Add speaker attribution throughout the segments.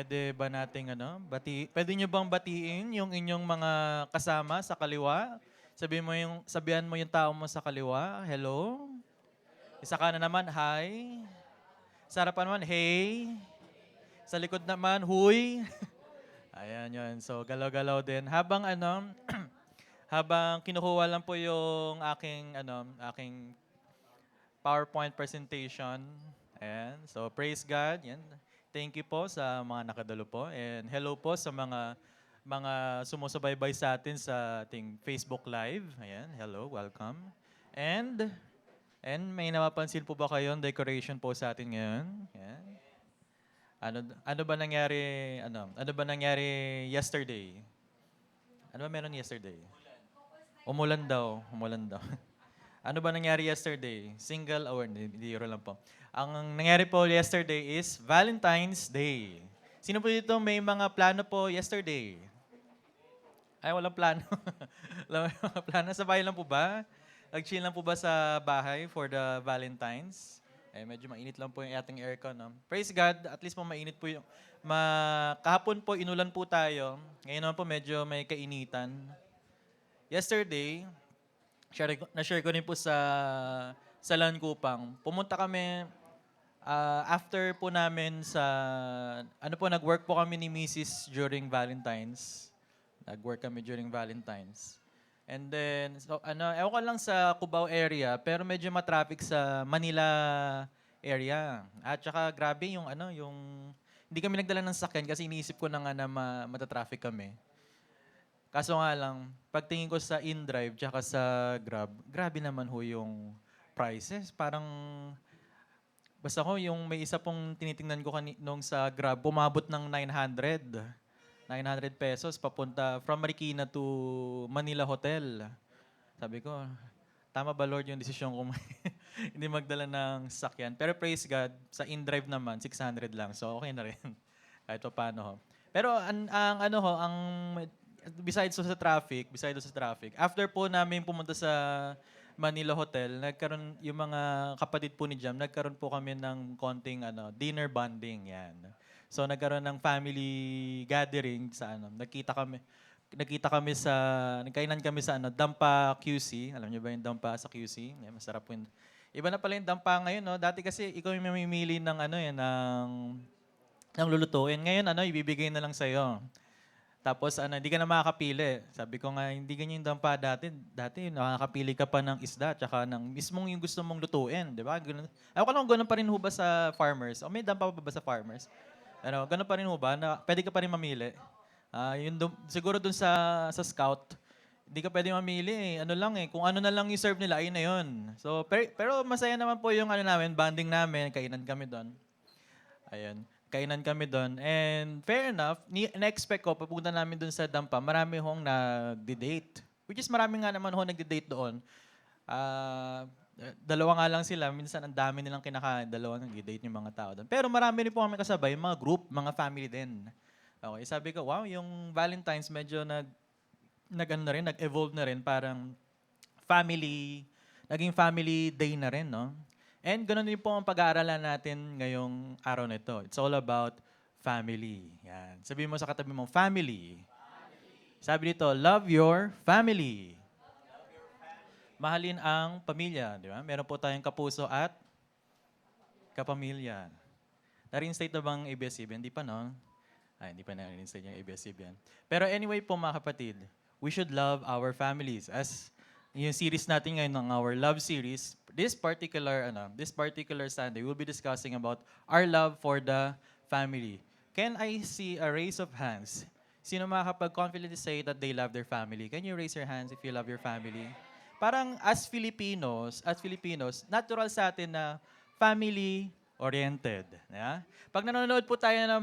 Speaker 1: Pwede ba nating pwede nyo bang batiin yung inyong mga kasama sa kaliwa? Sabihan mo yung tao mo sa kaliwa, hello. Isa ka na naman, hi. Sa harapan naman, hey. Sa likod naman, huy. Ayan yun. So, galaw-galaw din. Habang kinukuha lang po yung aking PowerPoint presentation. Ayan. So, praise God. Yan. Thank you po sa mga nakadalo po. And hello po sa mga sumusubaybay sa atin sa ating Facebook Live. Ayan. Hello. Welcome. And may napapansin po ba kayong decoration po sa atin ngayon? Ayan. Ano ba nangyari yesterday? Ano ba meron yesterday? Umulan daw. Umulan daw. Ano ba nangyari yesterday? Single or hindi euro lang po. Ang nangyari po yesterday is Valentine's Day. Sino po dito may mga plano po yesterday? Ay, walang plano. Walang mga plano. Sa bahay lang po ba? Nag-chill lang po ba sa bahay for the Valentine's? Eh, medyo mainit lang po yung ating aircon. No? Praise God, at least po mainit po yung... Kahapon po, inulan po tayo. Ngayon naman po, medyo may kainitan. Yesterday, na-share ko rin po sa Lancupang. Pumunta kami after po namin nag-work po kami ni Mrs. during Valentine's. Nag-work kami during Valentine's. And then, ewan ko lang sa Cubao area, pero medyo matraffic sa Manila area. At saka grabe hindi kami nagdala ng sakyan kasi iniisip ko na nga na matatraffic kami. Kaso nga lang, pagtingin ko sa InDrive tsaka sa Grab, grabe naman ho yung prices. Parang, basta ko yung may isa pong tinitingnan ko nung sa Grab, bumabot ng 900. 900 pesos papunta from Marikina to Manila Hotel. Sabi ko, tama ba Lord yung desisyon ko hindi magdala ng sasakyan. Pero praise God, sa InDrive naman, 600 lang. So okay na rin. Kahit pa paano ho. Pero ang besides sa traffic, after po namin pumunta sa Manila Hotel, nagkaroon yung mga kapatid po ni Jam, nagkaroon po kami ng konting dinner bonding yan. So nagkaroon ng family gathering sa nagkainan kami sa Dampa QC. Alam niyo ba yung Dampa sa QC? Yeah, masarap po yun. Iba na pala yung Dampa ngayon, no? Dati kasi ikaw yung mamimili ng lulutuin. Ngayon, ibibigay na lang sa'yo. Tapos, hindi ka na makakapili. Sabi ko nga, hindi ganyan yung dampa dati. Dati, nakakapili ka pa ng isda, tsaka ng mismong yung gusto mong lutuin. Di ba? Ganun. Ayaw ko lang, ganun pa rin ho ba sa farmers? O may dampa pa ba sa farmers? Ganun pa rin ho ba? Na pwede ka pa rin mamili? Siguro dun sa scout, hindi ka pwede mamili eh. Ano lang eh, kung ano na lang yung serve nila, ayun na yun. So, pero masaya naman po yung banding namin, kainan kami doon. Ayun. Kainan kami doon. And fair enough, na-expect ko, papunta namin doon sa Dampa, marami hong nag-date. Which is marami nga naman hong nag-date doon. Dalawa nga lang sila, minsan ang dami nilang kinakain, dalawa nag-date yung mga tao doon. Pero marami rin po kami kasabay, mga group, mga family din. Okay, sabi ko, wow, yung Valentine's medyo nag-evolve na rin, parang naging family day na rin, no? And ganoon din po ang pag-aaralan natin ngayong araw na ito. It's all about family. Yan. Sabihin mo sa katabi mo, family. Sabi dito, love your family. Mahalin ang pamilya, di ba? Meron po tayong kapuso at kapamilya. Na-reinstate na bang ABS-CBN? Hindi pa, no? Hindi pa na-reinstate yung ABS-CBN. Pero anyway po mga kapatid, we should love our families. As yung series natin ngayon ng our love series, this particular Sunday, we'll be discussing about our love for the family. Can I see a raise of hands? Sino makakapag-confidently say that they love their family? Can you raise your hands if you love your family? Parang as Filipinos, natural sa atin na family-oriented. Yeah? Pag nanonood po tayo ng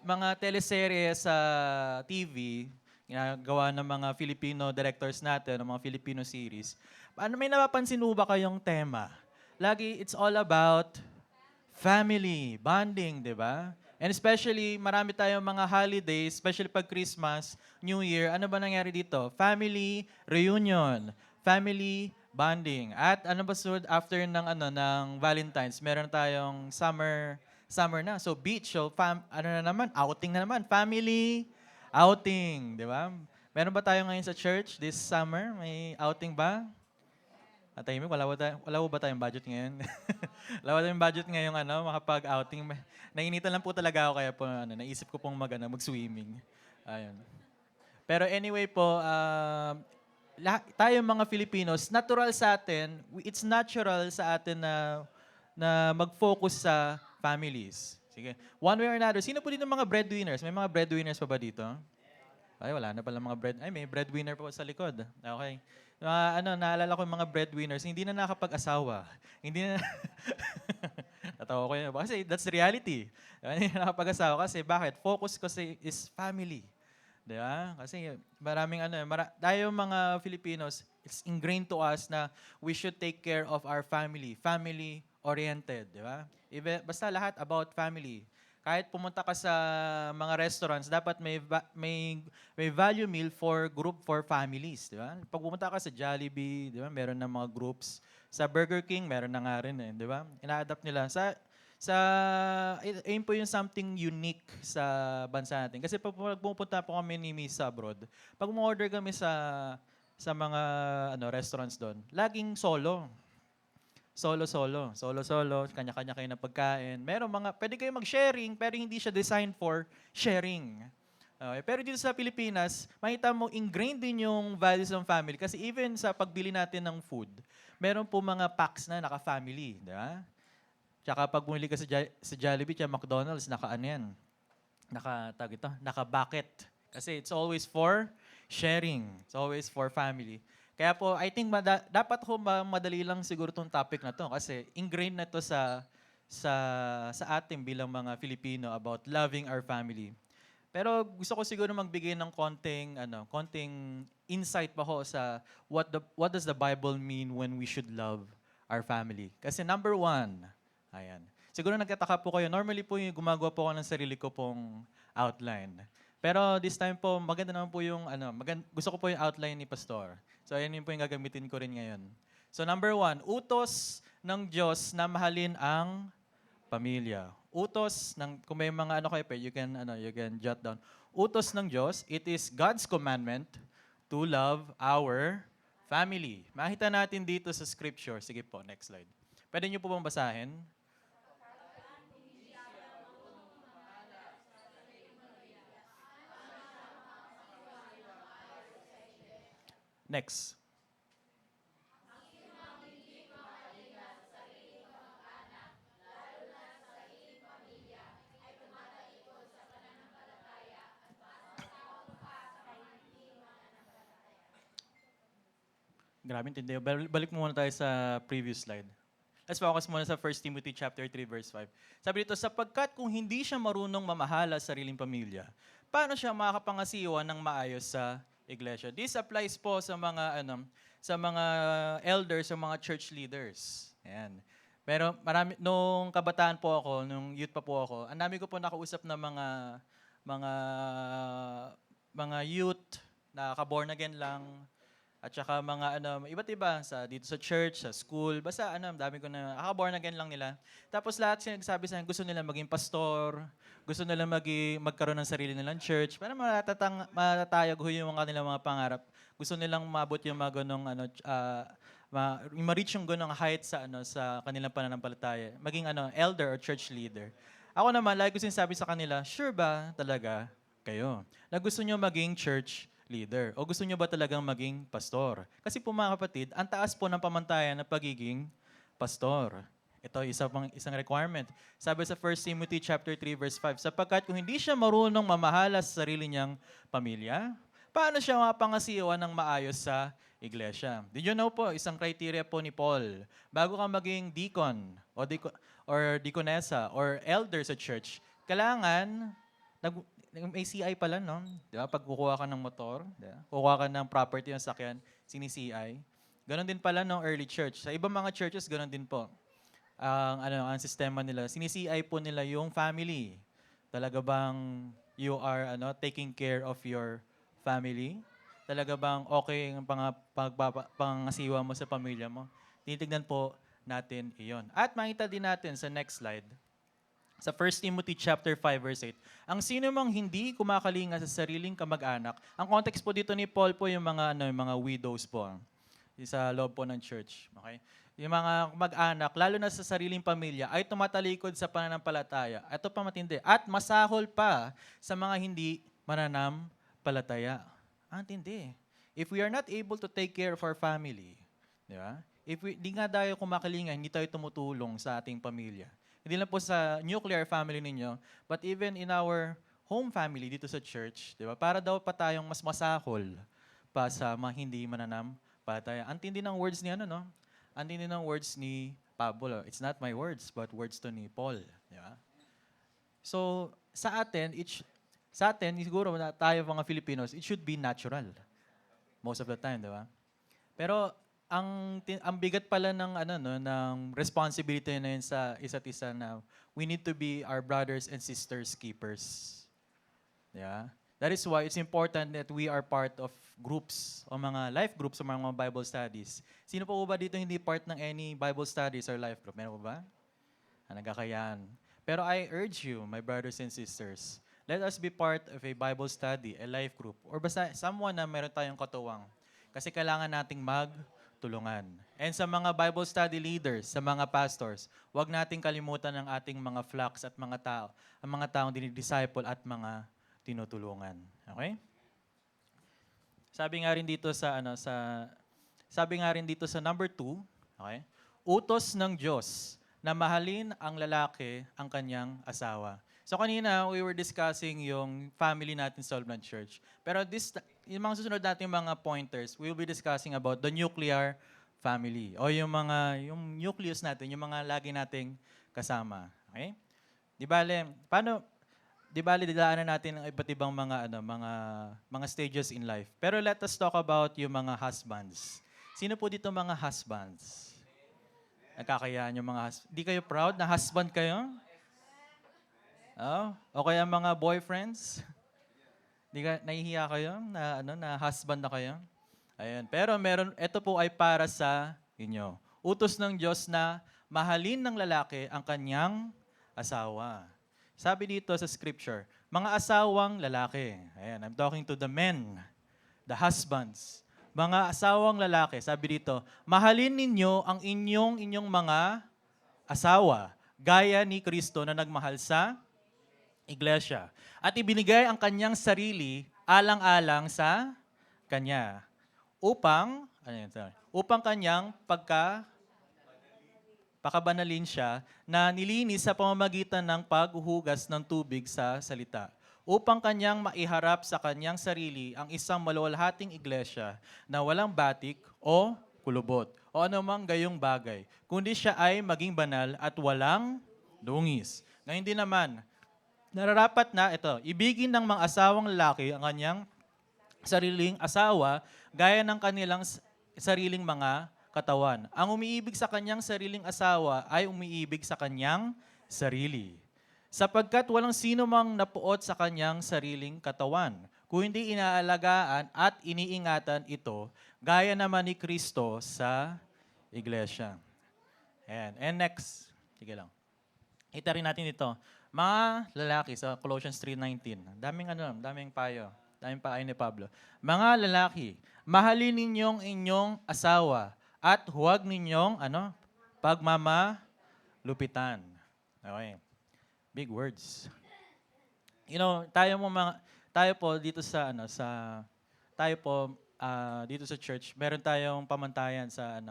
Speaker 1: mga teleserye sa TV, ginagawa ng mga Filipino directors natin, ng mga Filipino series, may napapansin mo ba kayong tema? Lagi, it's all about family, bonding, di ba? And especially, marami tayong mga holidays, especially pag Christmas, New Year, ano ba nangyari dito? Family reunion, family bonding. At ano ba sunod after ng Valentine's, meron tayong summer na. So beach, so ano na naman, outing na naman, family outing, di ba? Meron ba tayo ngayon sa church this summer? May outing ba? Tahimik, wala ba tayong budget ngayon? Wala ba tayong budget ngayong makapag-outing? Nainitan lang po talaga ako kaya po naisip ko pong mag-swimming. Ayun. Pero anyway po, tayo mga Filipinos, natural sa atin, it's natural sa atin na mag-focus sa families. Sige. One way or another, sino po dito mga breadwinners? May mga breadwinners pa ba dito? Ay, wala na pala mga may breadwinner po sa likod. Okay. Naalala ko yung mga breadwinners, hindi na nakapag-asawa. Hindi na, natawa ko yun. Kasi that's the reality. Hindi na nakapag-asawa kasi bakit? Focus kasi is family. Di ba? Kasi maraming tayo mga Filipinos, it's ingrained to us na we should take care of our family. Family-oriented, di ba? Basta lahat about family. Kahit pumunta ka sa mga restaurants, dapat may value meal for group for families, di ba? Pag pumunta ka sa Jollibee, di ba? Meron ng mga groups. Sa Burger King, meron na nga rin di ba? Ina-adapt nila. Ayun po yung something unique sa bansa natin. Kasi pag pupunta po kami ni Miss abroad, pag umorder kami sa mga restaurants doon, laging solo. Solo, kanya-kanya kayo na pagkain. Pwede kayo mag-sharing, pero hindi siya designed for sharing. Okay. Pero dito sa Pilipinas, makita mo, ingrained din yung values ng family. Kasi even sa pagbili natin ng food, meron po mga packs na naka-family. Di ba? Tsaka pag bumili ka sa Jollibee, sa McDonald's, naka-bucket. Kasi it's always for sharing. It's always for family. Kaya po, I think dapat madali lang siguro tong topic na to kasi ingrained na to sa atin bilang mga Filipino about loving our family. Pero gusto ko siguro magbigay ng konting insight pa ho sa what does the Bible mean when we should love our family. Kasi number one, ayan. Siguro nagtataka po kayo, normally po yung gumagawa po ako ng sarili ko pong outline. Pero this time po, maganda naman po yung, gusto ko po yung outline ni Pastor. So, ayan yun po yung gagamitin ko rin ngayon. So, number one, utos ng Diyos na mahalin ang pamilya. Kung may mga you can jot down. Utos ng Diyos, it is God's commandment to love our family. Makita natin dito sa scripture. Sige po, next slide. Pwede niyo po bang basahin? Next. Grabe, intindi. Balik mo muna tayo sa previous slide. Let's focus muna sa 1 Timothy chapter 3 verse 5. Sabi dito, sapagkat kung hindi siya marunong mamahala sa sariling pamilya, paano siya makakapangasiwa ng maayos sa iglesia? This applies po sa mga elders, sa mga church leaders. Ayan. Pero nung kabataan po ako, nung youth pa po ako, ang dami ko po nakausap na mga youth na ka-born again lang, at saka mga iba't iba dito sa church, sa school, basta dami ko na born again lang nila. Tapos lahat sinagsabi sa akin, gusto nila maging pastor, gusto nila magkaroon ng sarili nilang church, para matatayag ho yung kanilang mga pangarap. Gusto nilang maabot yung mga ganong ma-reach yung ganong height sa kanilang pananampalataya, maging elder or church leader. Ako naman, lagi ko sinasabi sa kanila, sure ba talaga kayo na gusto nyo maging church leader? O gusto nyo ba talagang maging pastor? Kasi po mga kapatid, ang taas po ng pamantayan na pagiging pastor. Ito isang requirement. Sabi sa 1 Timothy chapter 3 verse 5, sapagkat kung hindi siya marunong mamahala sa sarili niyang pamilya, paano siya mapangasiwa ng maayos sa iglesia? Did you know po, isang criteria po ni Paul, bago ka maging deacon or deaconessa or elder sa church, kailangan may CI pala, no? Di ba? Pag kukuha ka ng motor, di ba? Kukuha ka ng property ng sakyan, sini-CI. Ganon din pala ng early church. Sa ibang mga churches, ganon din po. Ang sistema nila, sini-CI po nila yung family. Talaga bang you are taking care of your family? Talaga bang okay ang pangasiwa mo sa pamilya mo? Tinitignan po natin iyon. At makita din natin sa next slide, Sa 1 Timothy chapter 5 verse 8. Ang sino mang hindi kumakalinga sa sariling kamag-anak, ang context po dito ni Paul po yung mga yung mga widows po. Yung sa loob po ng church, okay? Yung mga mag-anak, lalo na sa sariling pamilya, ay tumatalikod sa pananampalataya. Ito pa matindi. At masahol pa sa mga hindi mananampalataya. Ang tindi. If we are not able to take care of our family, di ba? If we, di nga tayo kumakalinga, hindi tayo tumutulong sa ating pamilya. Hindi lang po sa nuclear family ninyo, but even in our home family dito sa church, di ba? Para daw pa tayong mas masahol pa sa mga hindi mananampalataya. Ang tindi ng words ni no? Ang tindi ng words ni Pablo. It's not my words, but words to ni Paul. Di ba? So, sa atin, siguro na tayo mga Filipinos, it should be natural. Most of the time, di ba? Pero ang bigat pala ng ng responsibility na yun sa isa't isa na we need to be our brothers and sisters keepers. Yeah. That is why it's important that we are part of groups o mga life groups o mga Bible studies. Sino po ba dito hindi part ng any Bible studies or life group? Meron po ba? Nagkakayaan. Pero I urge you, my brothers and sisters, let us be part of a Bible study, a life group, or basta someone na meron tayong katuwang. Kasi kailangan nating magtulungan. And sa mga Bible study leaders, sa mga pastors, huwag nating kalimutan ang ating mga flocks at mga tao, ang mga taong dinidisciple at mga tinutulungan. Okay? Sabi nga rin dito sa number 2, okay? Utos ng Diyos na mahalin ang lalaki ang kanyang asawa. So kanina, we were discussing yung family natin sa Olbland Church. Pero yung mga susunod natin mga pointers, we will be discussing about the nuclear family. O yung nucleus natin, yung mga lagi nating kasama. Okay? Di bale, didaanan natin ang iba't ibang mga stages in life. Pero let us talk about yung mga husbands. Sino po dito mga husbands? Nagkakayaan yung mga husbands. Di kayo proud na husband kayo? Oh, o kaya mga boyfriends? Di ka nahihiya kayo na husband na kayo? Ayun. Pero ito po ay para sa inyo. Utos ng Diyos na mahalin ng lalaki ang kanyang asawa. Sabi dito sa scripture, mga asawang lalaki. Ayan, I'm talking to the men, the husbands. Mga asawang lalaki, sabi dito, mahalin ninyo ang inyong mga asawa, gaya ni Kristo na nagmahal sa iglesia. At ibinigay ang kanyang sarili alang-alang sa kanya. Upang kanyang pakabanalin siya na nilinis sa pamamagitan ng paghuhugas ng tubig sa salita, upang kanyang maiharap sa kanyang sarili ang isang maluwalhating iglesia na walang batik o kulubot o anumang gayong bagay, kundi siya ay maging banal at walang dungis. Na hindi naman, nararapat na ibigin ng mga asawang lalaki ang kanyang sariling asawa gaya ng kanilang sariling mga katawan. Ang umiibig sa kanyang sariling asawa ay umiibig sa kanyang sarili. Sapagkat walang sino mang napuot sa kanyang sariling katawan, kung hindi inaalagaan at iniingatan ito, gaya naman ni Kristo sa iglesia. Ayan. And next, sige lang. Kita rin natin ito. Mga lalaki sa Colossians 3:19. Daming payo. Daming payo ni Pablo. Mga lalaki, mahalin ninyong inyong asawa at huwag ninyong pagmamalupitan. Okay. Big words. Tayo po dito sa church, meron tayong pamantayan sa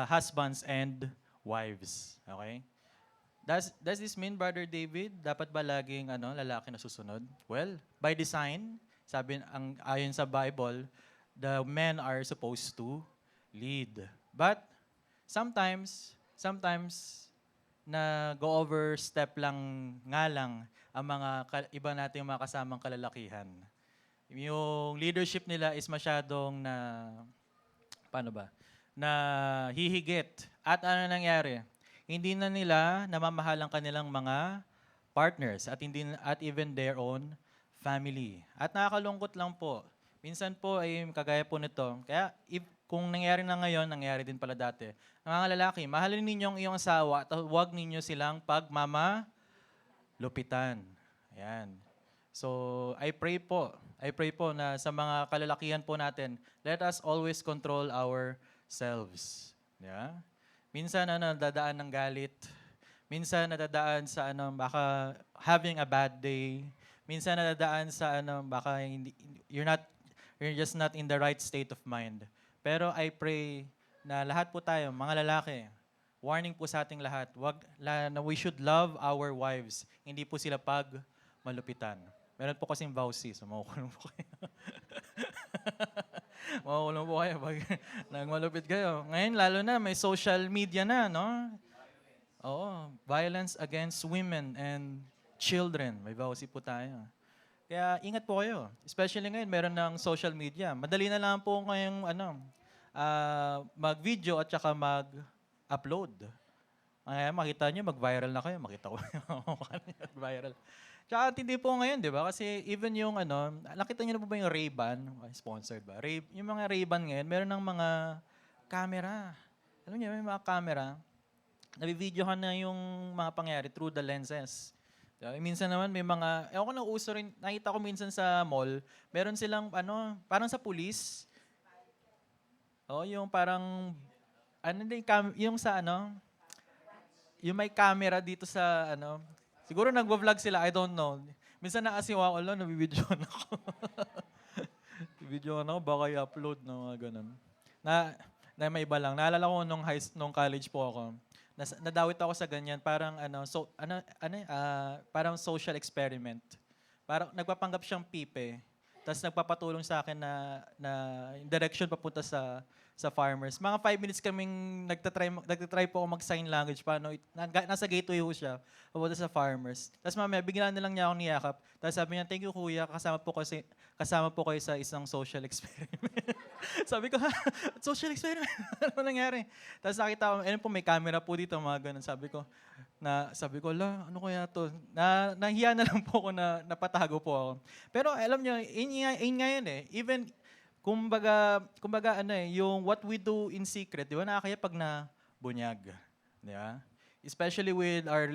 Speaker 1: husbands and wives. Okay? Does this mean, Brother David, dapat ba laging lalaki na susunod? Well, by design, ayon sa Bible, the men are supposed to lead. But sometimes na go overstep lang ang mga iba nating mga kasamang kalalakihan. Yung leadership nila is masyadong na hihigit. At ano nangyari? Hindi na nila namamahal ang kanilang mga partners at even their own family. At nakakalungkot lang po. Minsan po ay kagaya po nito. Kaya kung nangyari na ngayon, nangyari din pala dati. Ang mga lalaki, mahalin ninyo ang iyong asawa at huwag ninyo silang lupitan. Ayan. So, I pray po na sa mga kalalakihan po natin, let us always control ourselves. Yeah? Minsan nadadaan ng galit. Minsan nadadaan sa baka having a bad day. Minsan nadadaan sa baka you're just not in the right state of mind. Pero I pray na lahat po tayo, mga lalaki, warning po sa ating lahat, na we should love our wives. Hindi po sila malupitan. Meron po kasing vowsy, so makukulong po kayo. Makukulong po kayo pag nagmalupit kayo. Ngayon, lalo na, may social media na, no? Oo, violence against women and children. May vowsy po tayo. Kaya ingat po kayo. Especially ngayon, meron ng social media. Madali na lang po ngayong mag-video at saka mag-upload. Kaya makita nyo, mag-viral na kayo. Makita ko mag-viral. Tsaka hindi po ngayon, di ba? Kasi even yung nakita nyo na po ba yung Ray-Ban? Sponsored ba? Yung mga Ray-Ban ngayon, meron ng mga camera. Alam niyo, may mga camera. Nabibidyohan na yung mga pangyari through the lenses. Diba? Minsan naman may mga, ewan ko na uso rin, nakita ko minsan sa mall, meron silang parang sa police. Yung parang, yung sa yung may camera dito sa siguro nagwa-vlog sila, I don't know. Minsan nakasiwa ko lang, nabibidyohan ako. Video baka i-upload na mga ganun. Na may iba lang. Naalala ko nung college po ako, nadawit ako sa ganyan, parang parang social experiment. Parang nagpapanggap siyang pipe, tapos nagpapatulong sa akin na direction papunta sa farmers. Mga 5 minutes kaming nagtatry po ako mag-sign language. Paano, nasa gateway ho siya, papunta sa farmers. Tapos mamaya, bigla na lang niya akong niyakap. Tapos sabi niya, thank you kuya, kasama po kayo sa isang social experiment. Sabi ko, ha? Social experiment? Ano nangyari? Tapos nakita ko, po may camera po dito, mga ganun. Sabi ko, ano kaya to? Nahiya na lang po ako na napatago po ako. Pero alam niyo, yun nga yun eh. Even, kumbaga yung what we do in secret, di ba, nakakaya pag nabunyag. Di ba? Especially with our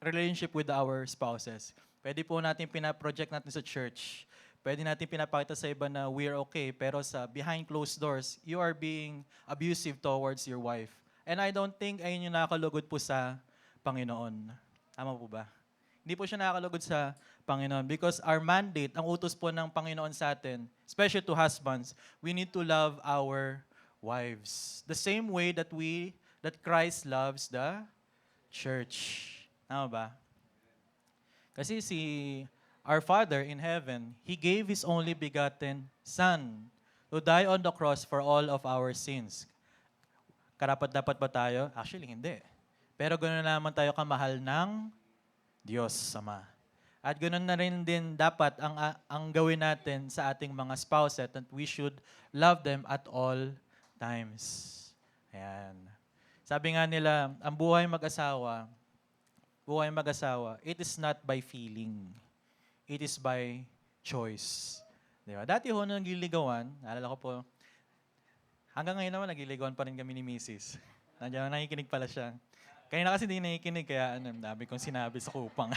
Speaker 1: relationship with our spouses. Pwede po natin pinaproject natin sa church. Pwede natin pinapakita sa iba na we're okay, pero sa behind closed doors, you are being abusive towards your wife. And I don't think ayun yung nakakalugod po sa Panginoon. Tama po ba? Hindi po siya nakakalugod sa Panginoon because our mandate, ang utos po ng Panginoon sa atin, especially to husbands, we need to love our wives. The same way that Christ loves the church. Tama ba? Kasi our Father in heaven, He gave His only begotten Son to die on the cross for all of our sins. Karapat-dapat ba tayo? Actually, hindi. Pero ganoon naman tayo kamahal ng Diyos Ama. At ganoon na rin din dapat ang gawin natin sa ating mga spouses, that we should love them at all times. Ayan. Sabi nga nila, ang buhay mag-asawa, it is not by feeling. It is by choice. Di ba? Dati ho, nung nagliligawan, naalala ko po, hanggang ngayon naman, nagliligawan pa rin kami ni Mrs. Nandiyan, nakikinig pala siya. Kanina kasi hindi nakikinig, kaya dami kong sinabi sa kupang.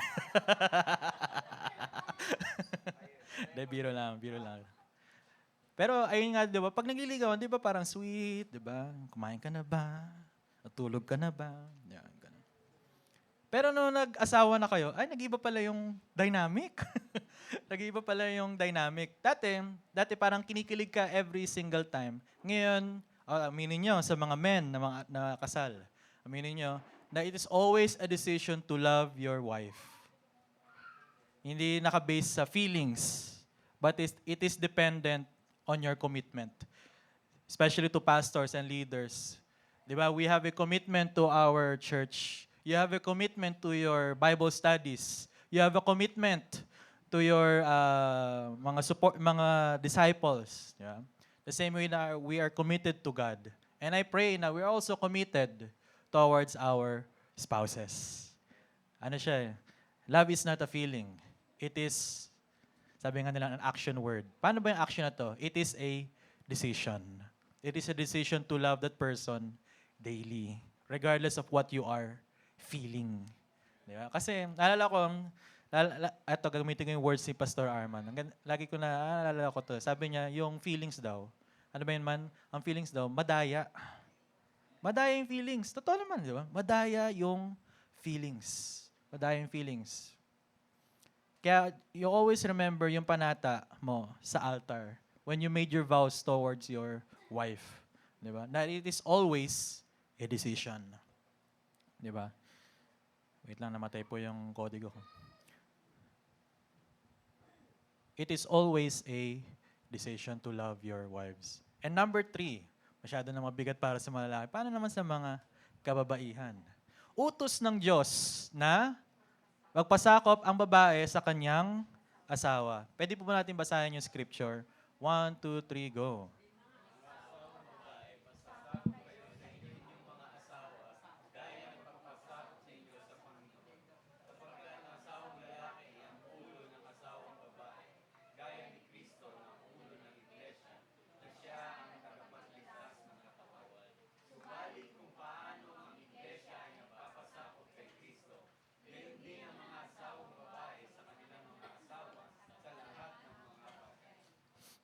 Speaker 1: De, biro lang. Pero ayun nga, di ba, pag nagliligawan, di ba parang sweet, di ba? Kumain ka na ba? Natulog ka na ba? Yan, ganun. Pero nung nag-asawa na kayo, nag-iba pala yung dynamic. Nag-iba pala yung dynamic. Dati parang kinikilig ka every single time. Ngayon, aminin nyo sa mga men na kasal, aminin nyo, na it is always a decision to love your wife. Hindi naka-base sa feelings, but it is dependent on your commitment. Especially to pastors and leaders. Di ba? We have a commitment to our church. You have a commitment to your Bible studies. You have a commitment to your mga disciples. Yeah? The same way na we are committed to God. And I pray na we're also committed towards our spouses. Ano siya? Love is not a feeling. It is, sabi nga nila, an action word. Paano ba yung action na to? It is a decision. It is a decision to love that person daily, regardless of what you are feeling. Di ba? Kasi naalala ko, eto gamitin ko yung words ni Pastor Arman. Lagi ko na naalala ko to. Sabi niya, yung feelings daw, ano ba yun man? Ang feelings daw, madaya. Madaya yung feelings. Totoo naman, di ba? Madaya yung feelings. Madaya yung feelings. Kaya you always remember yung panata mo sa altar when you made your vows towards your wife. Di ba? That it is always a decision. Di ba? Wait lang, namatay po yung kodigo ko. It is always a decision to love your wives. And number 3, masyado na mabigat para sa mga lalaki. Paano naman sa mga kababaihan? Utos ng Diyos na magpasakop ang babae sa kanyang asawa. Pwede po ba natin basahin yung scripture? 1, 2, 3, go.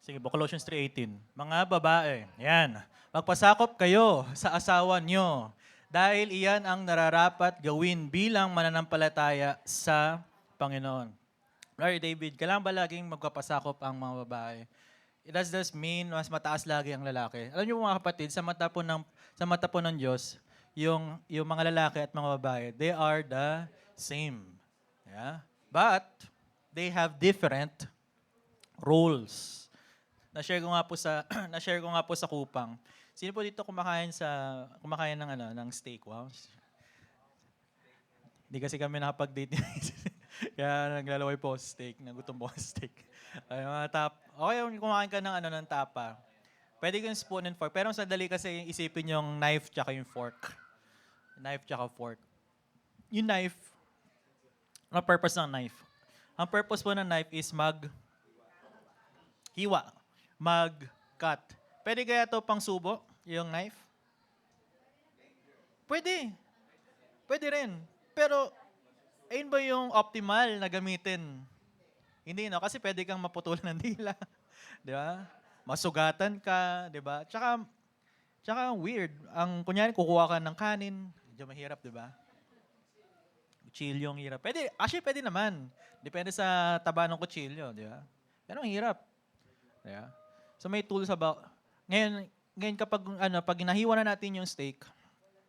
Speaker 1: Sige po, Colossians 3:18. Mga babae, yan, magpasakop kayo sa asawa nyo dahil iyan ang nararapat gawin bilang mananampalataya sa Panginoon. Larry David, kailangan ba laging magpapasakop ang mga babae? Does this mean mas mataas lagi ang lalaki? Alam niyo mga kapatid, sa mata po ng Diyos, yung mga lalaki at mga babae, they are the same. Yeah? But they have different roles. Na-share ko nga po sa Kupang. Sino po dito kumakain ng steak? Wow. Hindi kasi kami nakapag-date. Kaya naglalaway po sa steak, nagutom po sa steak. Ay, mga okay, kung kumakain ka ng tapa. Pwede yung spoon and fork. Pero sa dali kasi isipin yung knife tsaka yung fork. Knife tsaka fork. Yung knife, ang purpose ng knife? Ang purpose po ng knife is mag-cut. Pwede kaya to pang subo, yung knife? Pwede. Pwede rin. Pero, ayun ba yung optimal na gamitin? Hindi, no? Kasi pwede kang maputulan ng dila. Di ba? Masugatan ka, di ba? Tsaka weird. Kunyari, kukuha ka ng kanin. Medyo mahirap, di ba? Kutsilyo ang hirap. Pwede naman. Depende sa taba ng kutsilyo, di ba? Pero ang hirap. Di ba? So may tools ngayon pag nahiwa na natin yung steak,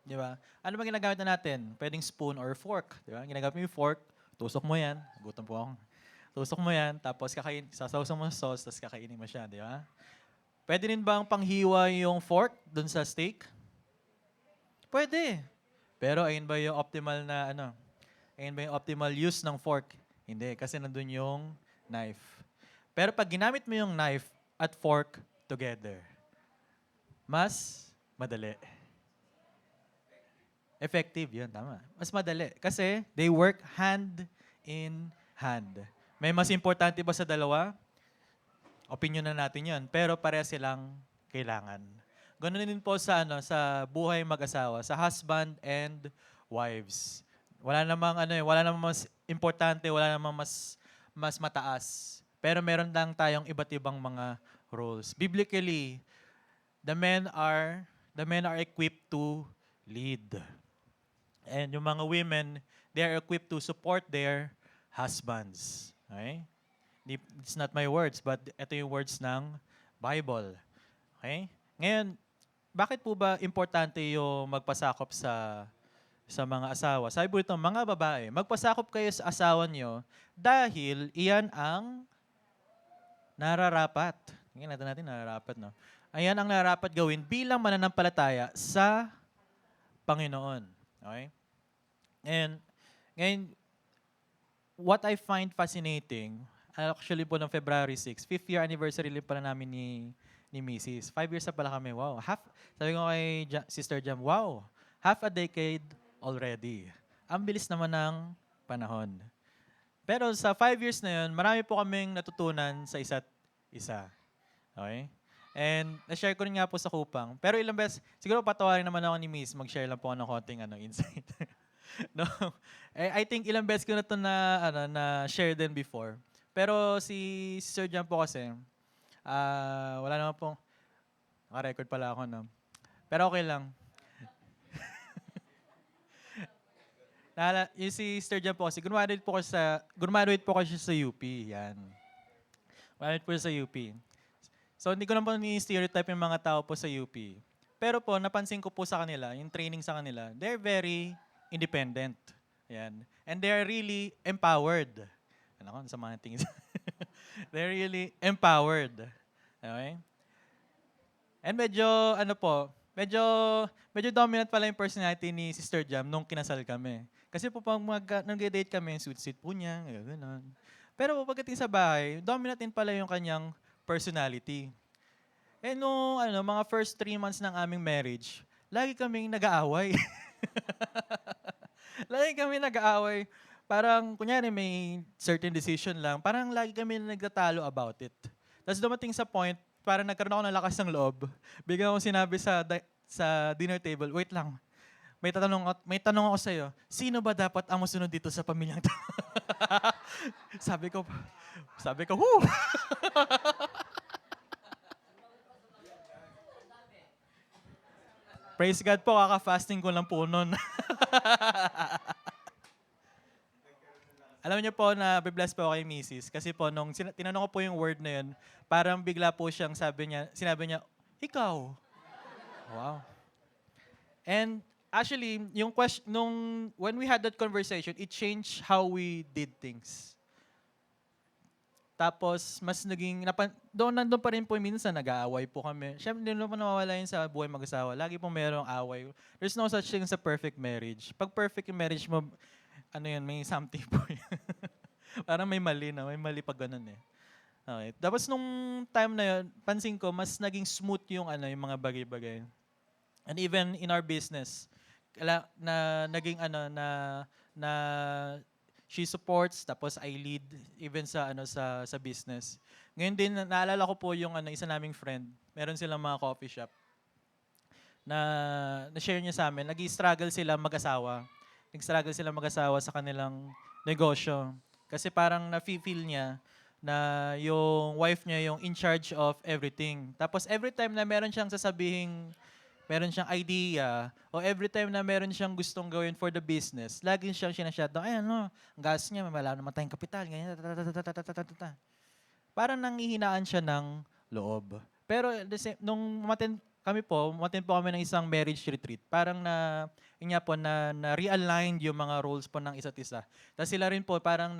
Speaker 1: di ba? Ano ba ginagamit na natin? Pwedeng spoon or fork, di ba? Ginagamit mo yung fork, tusok mo yan, gutom po ako. Tusok mo yan, tapos sasawsaw mo sa sauce, tapos kakainin mo siya, di ba? Pwede rin bang panghiwa yung fork dun sa steak? Pwede. Pero ayun ba yung optimal use ng fork? Hindi, kasi nandun yung knife. Pero pag ginamit mo yung knife at fork together, mas madali. Effective, yun, tama. Mas madali. Kasi they work hand in hand. May mas importante ba sa dalawa? Opinion na natin yun. Pero pareha silang kailangan. Ganun din po sa buhay mag-asawa, sa husband and wives. Wala namang mas importante, wala namang mas mataas. Pero meron lang tayong iba't ibang mga roles. Biblically, the men are equipped to lead. And yung mga women, they are equipped to support their husbands. Okay? It's not my words, but ito yung words ng Bible. Okay? Ngayon, bakit po ba importante yung magpasakop sa mga asawa? Sabi po ito, mga babae, magpasakop kayo sa asawa nyo dahil iyan ang nararapat. Tingnan natin nararapat, no? Ayan ang nararapat gawin bilang mananampalataya sa Panginoon. Okay? And ngayon, what I find fascinating, actually po ng February 6, 5th year anniversary rin pala namin ni Mrs. 5 years na pala kami. Wow. Sabi ko kay Sister Jam, wow, half a decade already. Ang bilis naman ng panahon. Pero sa 5 years na yun, marami po kaming natutunan sa isa't isa. Okay? And na-share ko rin nga po sa Kupang. Pero ilang beses, siguro patawarin naman ako ni Miss, mag-share lang po ako ng konting insight. No. I think ilang beses ko na 'to na ano, na share din before. Pero si Sir John po kasi, wala naman pong naka-record pala ako 'no. Pero okey lang. Yung si Sir John po kasi graduate po kasi siya sa UP, 'yan. Graduate po siya sa UP. So hindi ko naman po ni-stereotype yung mga tao po sa UP. Pero po napansin ko po sa kanila, yung training sa kanila, they're very independent. Yan. And they're really empowered. Ano ko, sa mga tingin. They're really empowered. Okay? And medyo, ano po, medyo dominant pala yung personality ni Sister Jam nung kinasal kami. Kasi po pag nag-date kami, suit-suit po niya, gano'n. Pero pagdating sa bahay, dominant din pala yung kanyang personality. Eh nung mga first 3 months ng aming marriage, lagi kaming nag-aaway. Lagi kami nag-aaway. Parang, kunyari may certain decision lang, parang lagi kami nagtatalo about it. Tapos dumating sa point, parang nagkaroon ako ng lakas ng loob. Biglang ako sinabi sa dinner table, wait lang, may tanong ako sa'yo, sino ba dapat ang masunod dito sa pamilyang to? sabi ko, whoo! Praise God po, kaka-fasting ko lang po nun. Alam niyo po na bless po ako kay Mrs. Kasi po nung tinanong ko po yung word na yun, parang bigla po siyang sinabi niya, ikaw. Wow. And actually, yung when we had that conversation, it changed how we did things. Tapos, mas naging, nandun pa rin po minsan, nag-aaway po kami. Siyempre, hindi naman nawawala yun sa buhay mag-asawa. Lagi po merong away. There's no such thing sa perfect marriage. Pag perfect yung marriage mo, may something po yun. Parang may mali pag ganun eh. Okay. Tapos nung time na yun, pansin ko, mas naging smooth yung mga bagay-bagay. And even in our business, naging na she supports, tapos I lead even sa business. Ngayon din naalala ko po yung isa naming friend, meron silang mga coffee shop na share niya sa amin, nag-struggle sila mag-asawa. Nag-struggle sila mag-asawa sa kanilang negosyo. Kasi parang na-feel niya na yung wife niya yung in charge of everything. Tapos every time na meron siyang meron siyang idea, o every time na meron siyang gustong gawin for the business, laging siyang sinashutdown, ang gas niya, wala naman tayong kapital, ganyan, Parang nangihinaan siya ng loob. Pero nung kami po kami ng isang marriage retreat, parang yun nga po, na-realign yung mga roles po ng isa't isa. Tapos sila rin po parang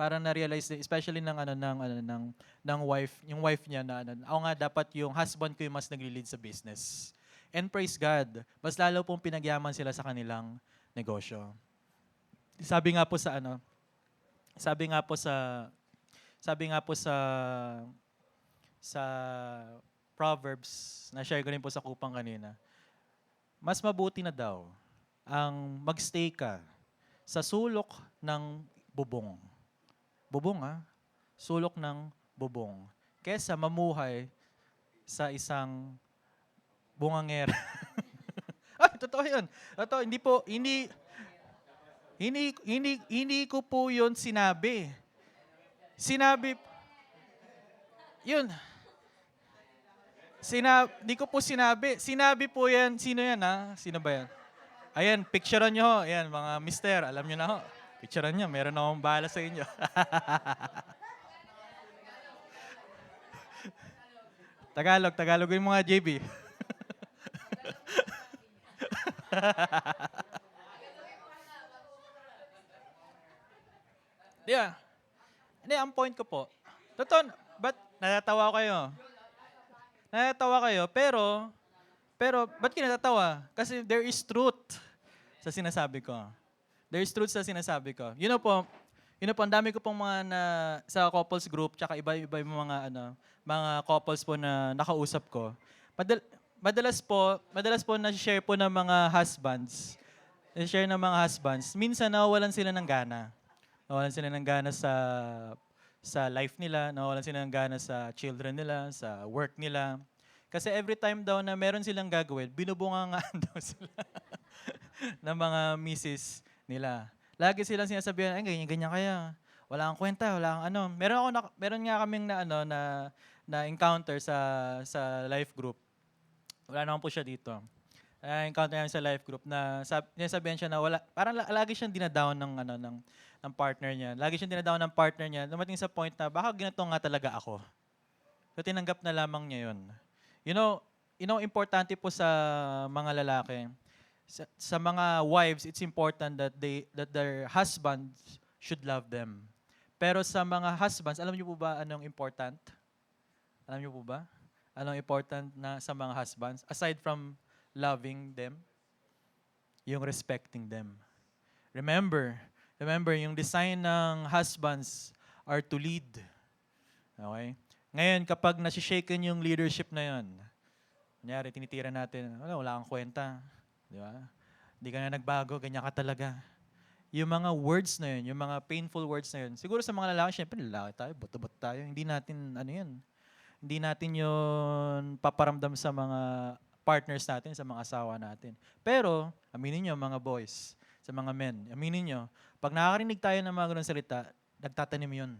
Speaker 1: na-realize, especially ng wife, yung wife niya na ako nga dapat yung husband ko yung mas nagli-lead sa business. And praise God, mas lalo pong pinagyaman sila sa kanilang negosyo. Sabi nga po sa Proverbs, na share ko rin po sa kupang kanina, mas mabuti na daw ang magstay ka sa sulok ng bubong. Bubong sulok ng bubong. Kesa mamuhay sa isang bungangera. Ay, totoo yun. Totoo, hindi ko po yun sinabi. Yun, di ko po sinabi. Sinabi po yan, sino yan Sino ba yan? Ayan, picturean nyo ho. Ayan, mga mister, alam nyo na ho. Picturean nyo, meron akong bahala sa inyo. Tagalog yung mga JB. Yeah. Hindi, ang point ko po. Totoo, ba't natatawa kayo? Pero, ba't kayo natatawa? Kasi there is truth sa sinasabi ko. There is truth sa sinasabi ko. You know po, ang dami ko pong sa couples group, tsaka iba-iba yung mga couples po na nakausap ko. Madalas po na-share po ng mga husbands. Na-share ng mga husbands. Minsan nawawalan sila ng gana. Nawawalan sila ng gana sa life nila, nawawalan sila ng gana sa children nila, sa work nila. Kasi every time daw na meron silang gagawin, binubungangaan daw sila. ng mga misis nila. Lagi silang sinasabihan, ay ganyan, ganyan kaya. Wala kang kwenta, wala kang ano. Meron nga kaming na ano na encounter sa life group. Wala naman po siya dito. Encounter namin sa life group na sinasabihan siya na wala, parang lagi siyang dinadown ng partner niya. Lagi siyang dinadown ng partner niya. Dumating sa point na baka ganito nga talaga ako. So tinanggap na lamang niya 'yon. You know, importante po sa mga lalaki. Sa mga wives, it's important that their husbands should love them. Pero sa mga husbands, alam niyo po ba anong important? Alam niyo po ba? Anong important na sa mga husbands aside from loving them, yung respecting them. Remember, yung design ng husbands are to lead. Okay? Ngayon, kapag nasi-shaken yung leadership na yon, kunyari, tinitira natin, wala kang kwenta. Di ba? Hindi ka na nagbago, ganyan ka talaga. Yung mga words na yun, yung mga painful words na yun, siguro sa mga lalaki, syempre lalaki tayo, bato-bato tayo, hindi natin, hindi natin yun paparamdam sa mga partners natin, sa mga asawa natin. Pero, aminin nyo mga boys, sa mga men, aminin nyo, pag nakakarinig tayo ng mga ganun salita, nagtatanim yun.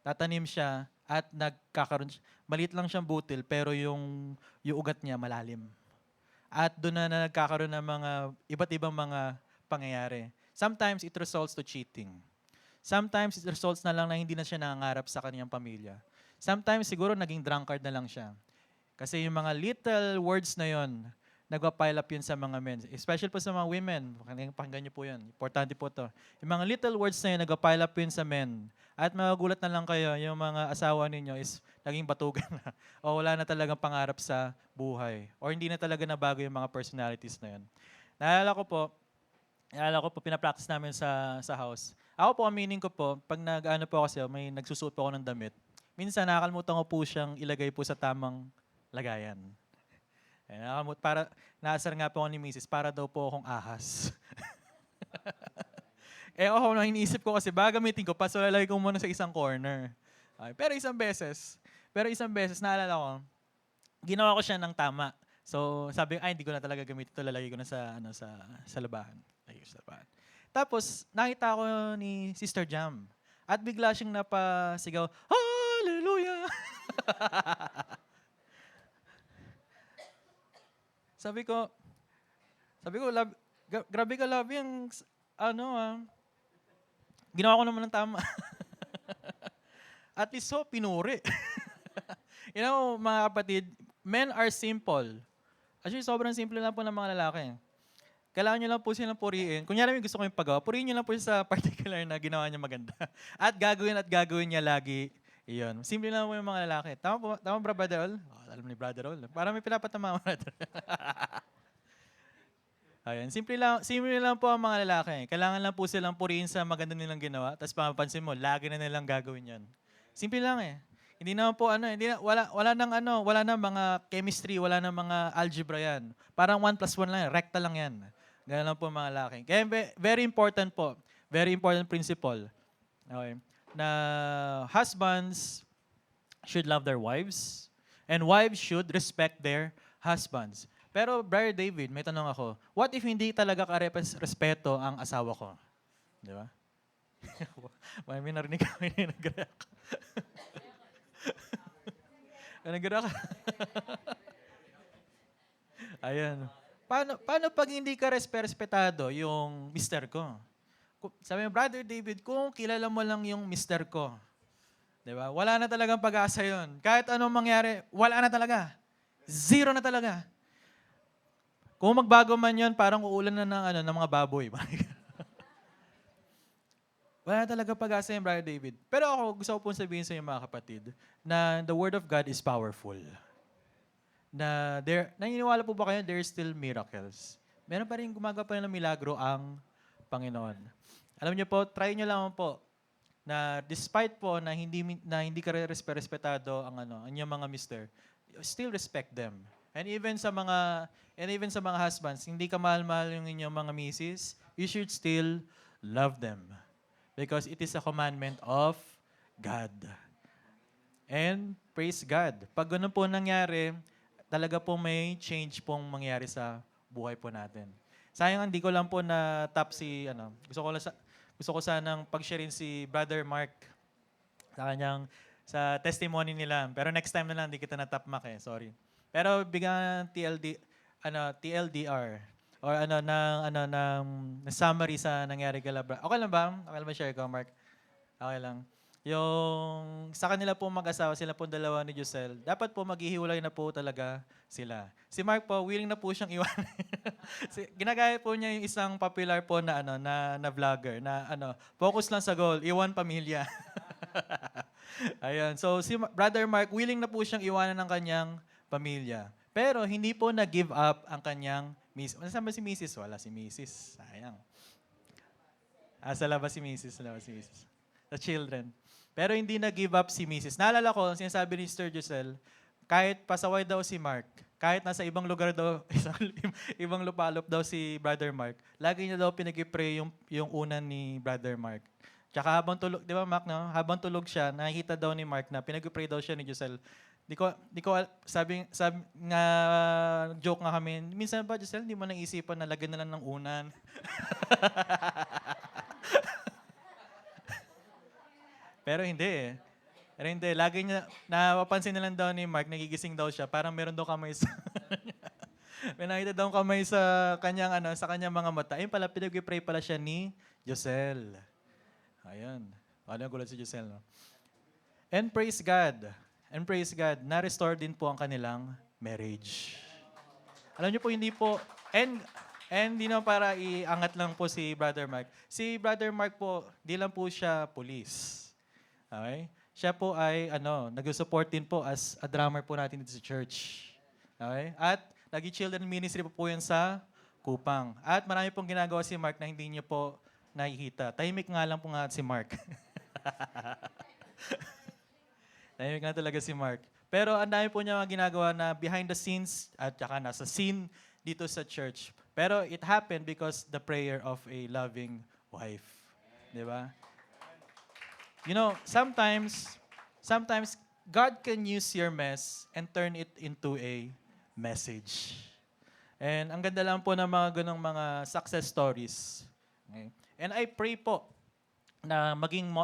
Speaker 1: Tatanim siya at nagkakaroon, maliit lang siyang butil, pero yung ugat niya malalim. At doon na nagkakaroon ng mga iba't ibang mga pangyayari. Sometimes it results to cheating. Sometimes it results na lang na hindi na siya nangangarap sa kanyang pamilya. Sometimes siguro naging drunkard na lang siya. Kasi yung mga little words na yon, nagpa-pile up yun sa mga men. Especially po sa mga women. Pakinggan niyo po yun. Importante po to. Yung mga little words na yun, nagpa-pile up yun sa men. At magugulat na lang kayo, yung mga asawa ninyo is naging batugan na. O wala na talagang pangarap sa buhay. Or hindi na talaga nabago yung mga personalities na yun. Naalala ko po, pinapractice namin sa house. Ako po, aminin ko po, pag nag-ano po kasi, may nagsusuot po ako ng damit. Minsan, nakakalimutan ko po siyang ilagay po sa tamang lagayan. Naasar nga po ako ni Mrs. para daw po akong ahas. Ako na iniisip ko kasi, gamitin ko, lalagay ko muna sa isang corner. Okay. Pero isang beses, naalala ko, ginawa ko siya ng tama. So, sabi ko, hindi ko na talaga gamitin ito, lalagay ko na sa labahan. Tapos, nakita ko ni Sister Jam. At bigla siyang napasigaw, Hallelujah! sabi ko, grabe ka, love yung, ginawa ko naman ng tama. At least pinuri. Mga kapatid, men are simple. Actually, sobrang simple lang po ng mga lalaki. Kailangan nyo lang po silang puriin. Kunyari may gusto ko yung pagawa, puriin nyo lang po sa particular na ginawa niya maganda. At gagawin niya lagi iyon. Simple lang po yung mga lalaki. Tama ba, Brother Ol? Alam ni Brother Ol. Parang may pinapatama mo natin. Ayan, simple lang po ang mga lalaki. Kailangan lang po silang puriin sa maganda nilang ginawa. Tapos mapapansin mo, lagi na nilang gagawin yan. Simple lang eh. Hindi naman po wala nang mga chemistry, wala nang mga algebra yan. Parang 1 plus 1 lang yan, rekta lang yan. Ganun lang po mga lalaki. Kaya very important po, very important principle. Okay. Na husbands should love their wives and wives should respect their husbands. Pero Brother David, may tanong ako, what if hindi talaga respeto ang asawa ko? Di ba? May narinig kami na nag-react. Nag-react. Ayan. Paano pag hindi ka respetado yung mister ko? Sabi mo, Brother David, kung kilala mo lang yung mister ko, di ba? Wala na talagang pag-asa yun. Kahit anong mangyari, wala na talaga. Zero na talaga. Kung magbago man yun, parang uulan na ng mga baboy. Wala talaga pag-asa yung Brother David. Pero gusto ko pong sabihin sa inyo mga kapatid, na the Word of God is powerful. Naniniwala po ba kayo, there are still miracles? Meron pa rin gumagawa pa rin ng milagro ang Panginoon. Alam niyo po, try niyo lang po na despite po na hindi ka respetado ang inyong mga mister, still respect them. And even sa mga husbands, hindi ka mahal-mahal yung inyong mga misis, you should still love them. Because it is a commandment of God. And praise God. Pag ganun po nangyari, talaga po may change pong mangyari sa buhay po natin. Sayang hindi ko lang po na top si ano. Gusto ko sanang pag-share si Brother Mark sa kanyang sa testimony nila. Pero next time na lang, hindi kita na top mark eh. Sorry. Pero bigyan TLDR or ng summary sa nangyari kay Labra. Okay lang ba? Okay lang ba share ko, Mark? Okay lang. Yung sa kanila po mag-asawa, sila po dalawa ni Josel, dapat po maghihiwalay na po talaga sila. Si Mark po, willing na po siyang iwan. Ginagaya po niya yung isang popular po na na vlogger na focus lang sa goal, iwan pamilya. Ayun. So si Brother Mark, willing na po siyang iwanan ng kanyang pamilya. Pero hindi po na-give up ang kanyang miss. Nasaan ba si Mrs.? Wala si Mrs. Sayang. Sa labas si Mrs. Sa labas si Mrs. Sa children. Pero hindi na-give up si Mrs. Naalala ko, sinasabi ni Sir Giselle, kahit pasaway daw si Mark, kahit nasa ibang lugar daw, ibang lupalop daw si Brother Mark, lagi niya daw pinag-pray yung unan ni Brother Mark. Tsaka habang tulog, di ba Mark, no? Habang tulog siya, nakikita daw ni Mark na pinag-pray daw siya ni Giselle. Sabi nga, joke nga kami, minsan ba Giselle, hindi mo naisipan na lagyan na lang ng unan? Pero hindi eh. Pero hindi, lagi niya, napapansin na lang daw ni Mark, nagigising daw siya, parang meron daw kamay sa may nakita daw kamay sa kanyang, sa kanyang mga mata. Ayun pala, pinag-pray pala siya ni Josel. Ayun. Ano gulat si Josel, no? And praise God. And praise God, na-restore din po ang kanilang marriage. Alam niyo po, hindi po, and di naman para iangat lang po si Brother Mark. Si Brother Mark po, di lang po siya police. Okay? Siya po ay nag-support din po as a drummer po natin dito sa church. Okay? At nag-children ministry po yan sa Kupang. At marami pong ginagawa si Mark na hindi niyo po nakikita. Tahimik nga lang po nga si Mark. Tahimik nga talaga si Mark. Pero ang dami po niya mga ginagawa na behind the scenes at saka nasa scene dito sa church. Pero it happened because the prayer of a loving wife. Di ba? You know, sometimes God can use your mess and turn it into a message. And ang ganda lang po ng mga ganong mga success stories. Okay? And I pray po na maging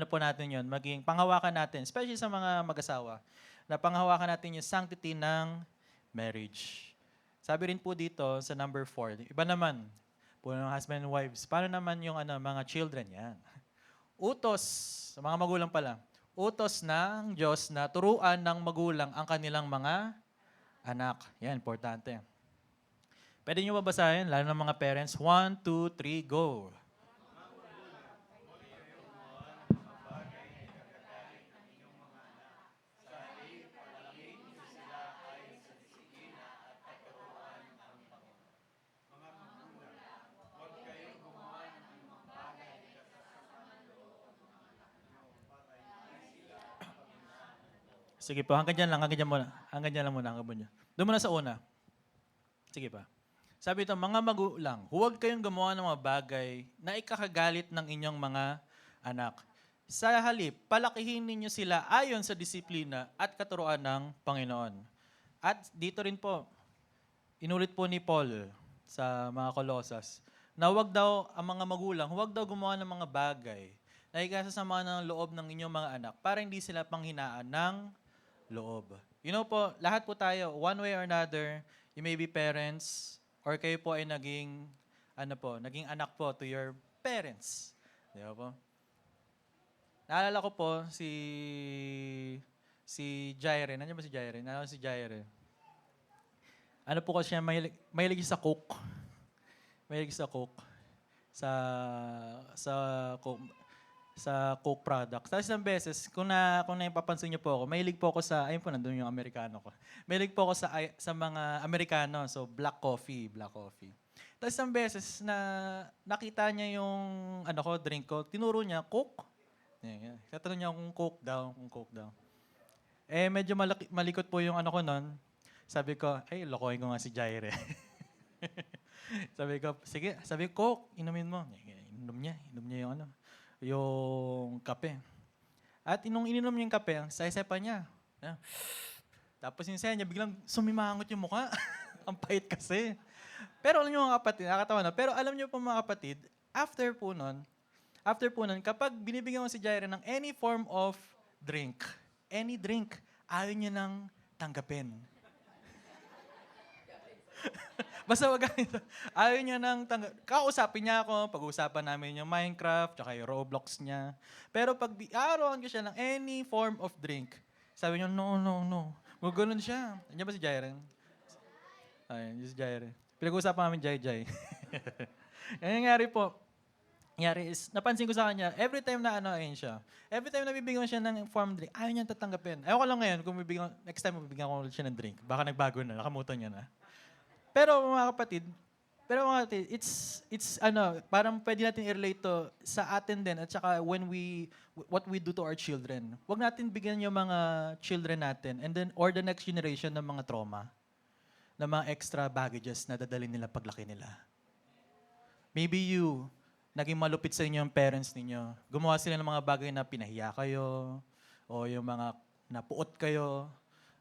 Speaker 1: po natin yon, maging panghawakan natin, especially sa mga mag-asawa, na panghawakan natin yung sanctity ng marriage. Sabi rin po dito sa number 4, iba naman po ng husband and wives, paano naman yung mga children yan? Utos, sa mga magulang pala, utos ng Diyos na turuan ng magulang ang kanilang mga anak. Yan, importante. Pwede nyo babasahin, lalo ng mga parents. 1, 2, 3, go. Sige po, hanggang dyan lang, hanggang dyan muna. Hanggang dyan lang muna, hanggang muna. Doon muna sa una. Sige pa. Sabi ito, mga magulang, huwag kayong gumawa ng mga bagay na ikakagalit ng inyong mga anak. Sa halip, palakihin ninyo sila ayon sa disiplina at katuruan ng Panginoon. At dito rin po, inulit po ni Paul sa mga Kolosas, na huwag daw ang mga magulang, huwag daw gumawa ng mga bagay na ikasasama ng loob ng inyong mga anak para hindi sila panghinaan ng loob. You know po, lahat po tayo, one way or another, you may be parents, or kayo po ay naging anak po to your parents. Di ba po? Naalala ko po si Jaire. Nandiyan ba si Jaire? Naalala ko si Jaire. Ano po kasi siya, mahilig sa coke. Mahilig sa coke. Sa Coke product. Tapos isang beses, kung naipapansin niyo po ako, mahilig po ako sa, ayun po, nandun yung Amerikano ko. Mahilig po ako sa mga Amerikano, so black coffee. Tapos isang beses na nakita niya yung drink ko, tinuro niya, Coke. Tatanong niya kung Coke daw. Eh, medyo malikot po yung ko nun. Sabi ko, ay, lokohin ko nga si Jaire. Sabi ko, sige, Coke, inumin mo. Inom niya yung kape. At nung ininom niya yung kape, sa pa niya. Tapos yung niya, biglang sumimangot yung mukha. Ang pait kasi. Pero alam niyo mga kapatid, nakakatawa na, pero alam niyo po mga kapatid, after po nun, kapag binibigyan mo si Jaira ng any form of drink, any drink, ayaw niya nang tanggapin. Basta wag ganito. Ayaw niya nang kausapin niya ako, pag-uusapan namin yung Minecraft, tsaka yung Roblox niya. Pero pag arawan ko siya ng any form of drink, sabi niya, no, no, no. Ganun siya. Andiyan ba si Jairen? Ay, si Jairen. Pinag-uusapan namin Jai Jai. Ang nangyari po, nangyari is, napansin ko sa kanya, every time na ayun siya, every time na bibigyan ko siya ng form drink, ayaw niya tatanggapin. Ayaw ko lang ngayon, kung next time bibigyan ko ulit siya ng drink. Baka nagbago na, nakamutan niya na. Pero mga kapatid, parang pwede natin i-relate to sa atin din at saka what we do to our children. Huwag natin bigyan yung mga children natin and then or the next generation ng mga trauma, ng mga extra baggages na dadalhin nila paglaki nila. Maybe naging malupit sa inyo yung parents ninyo. Gumawa sila ng mga bagay na pinahiya kayo, o yung mga napuot kayo,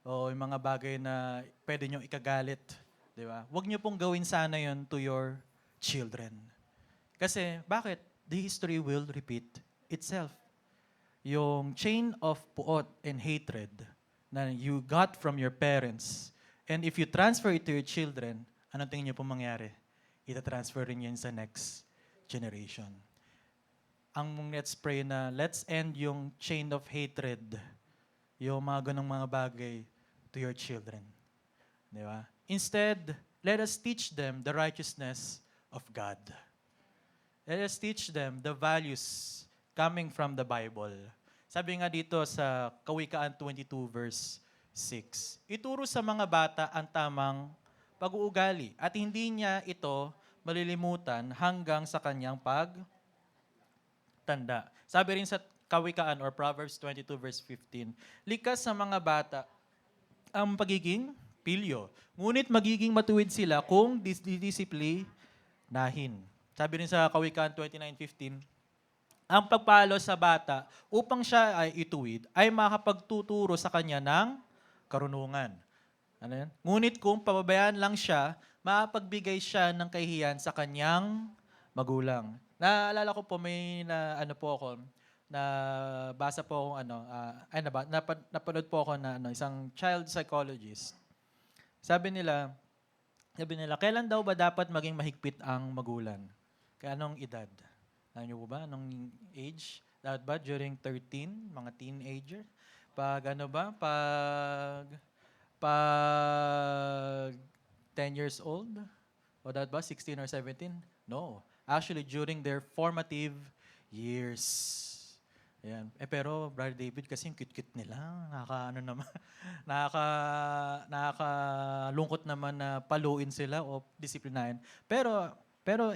Speaker 1: o yung mga bagay na pwede nyo ikagalit. Di ba? Huwag nyo pong gawin sana yun to your children. Kasi, bakit? The history will repeat itself. Yung chain of puot and hatred na you got from your parents, and if you transfer it to your children, anong tingin nyo pong mangyari? Ita-transfer rin yan sa next generation. Let's pray na let's end yung chain of hatred, yung mga ganong mga bagay to your children. Di ba? Instead, let us teach them the righteousness of God. Let us teach them the values coming from the Bible. Sabi nga dito sa Kawikaan 22 verse 6, ituro sa mga bata ang tamang pag-uugali at hindi niya ito malilimutan hanggang sa kanyang pagtanda. Sabi rin sa Kawikaan or Proverbs 22 verse 15, likas sa mga bata ang pagiging pilyo. Ngunit magiging matuwid sila kung didisiplinahin. Sabi rin sa Kawikaan 29:15, ang pagpalo sa bata upang siya ay ituwid ay makapagtuturo sa kanya ng karunungan. Ano yan? Ngunit kung pababayaan lang siya, mapagbigay siya ng kahihiyan sa kanyang magulang. Naalala ko po, nabasa po akong napanood po ako na isang child psychologist. Sabi nila, kailan daw ba dapat maging mahigpit ang magulang? Kaya anong edad? Alam niyo po ba? Anong age? Dapat ba during 13, mga teenager? Pag 10 years old? O dapat ba 16 or 17? No. Actually, during their formative years. Ayan. Pero Brother David, kasi yung cute-cute nila, nakakalungkot naman na paluin sila o disiplinahin. Pero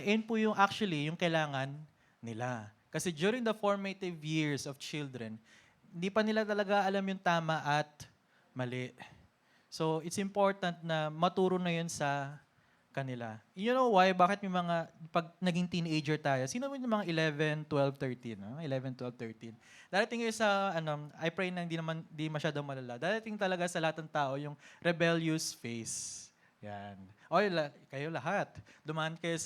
Speaker 1: yun po yung actually yung kailangan nila. Kasi during the formative years of children, hindi pa nila talaga alam yung tama at mali. So it's important na maturo na yun sa kanila. You know why? Bakit may pag naging teenager tayo, sino mo yung mga 11, 12, 13? 11, 12, 13. Darating kayo sa, I pray na hindi masyadong malala. Darating talaga sa lahat ng tao yung rebellious phase. Yan. Kayo lahat. Dumaan kayo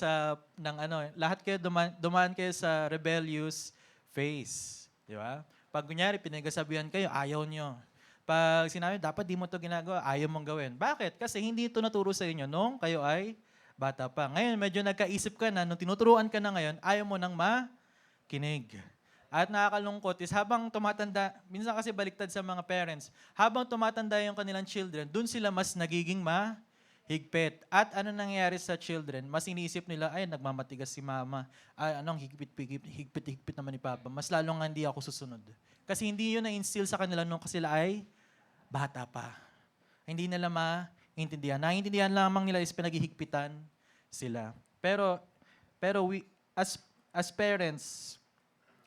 Speaker 1: dumaan kayo sa rebellious phase. Di ba? Pag kunyari, pinagsasabihan kayo, ayaw nyo. Pag sinabi, dapat di mo ito ginagawa, ayaw mong gawin. Bakit? Kasi hindi ito naturo sa inyo nung kayo ay bata pa. Ngayon, medyo nagkaisip ka na, nung tinuturuan ka na ngayon, ayaw mo nang makinig. At nakakalungkot is habang tumatanda, minsan kasi baliktad sa mga parents, habang tumatanda yung kanilang children, dun sila mas nagiging mahigpit. At ano nangyayari sa children? Mas iniisip nila, ay, nagmamatigas si mama. Ay, higpit naman ni papa. Mas lalong hindi ako susunod. Kasi hindi yun na-instill sa kanila nung sila ay bata pa. Hindi nila maintindihan. Naiintindihan lamang nila is pinaghihigpitan sila. Pero we, as parents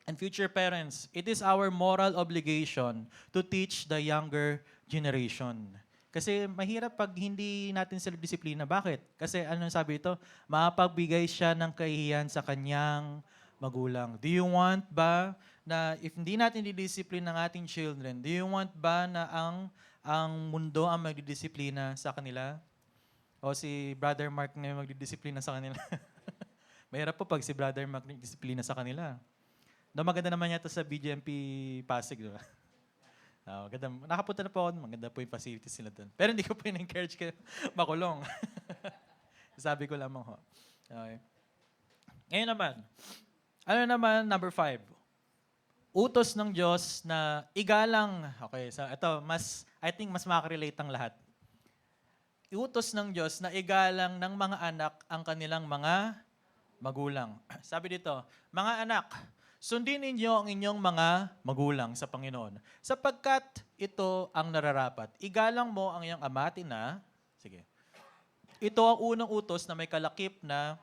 Speaker 1: and future parents, it is our moral obligation to teach the younger generation. Kasi mahirap pag hindi natin sila disiplina. Bakit? Kasi anong sabi ito? Mapagbigay siya ng kahihiyan sa kanyang magulang. Do you want ba na if hindi natin didisiplina ng ating children, do you want ba na ang mundo ang magdidisiplina sa kanila? O si Brother Mark na yung magdidisiplina sa kanila. Mahirap po pag si Brother Mark nagdisiplina sa kanila. No, maganda naman yata sa BGMP Pasig, di ba? Ganda. Nakapunta na po ako, maganda po yung facilities nila doon. Pero hindi ko po in-encourage kayo makulong. Sabi ko lamang ho. Okay. Ngayon naman, ano naman, number 5. Utos ng Diyos na igalang, okay, so ito, I think mas makarelate ang lahat. Utos ng Diyos na igalang ng mga anak ang kanilang mga magulang. Sabi dito, mga anak, sundin ninyo ang inyong mga magulang sa Panginoon, sapagkat ito ang nararapat. Igalang mo ang iyong ama at ina. Sige. Ito ang unang utos na may kalakip na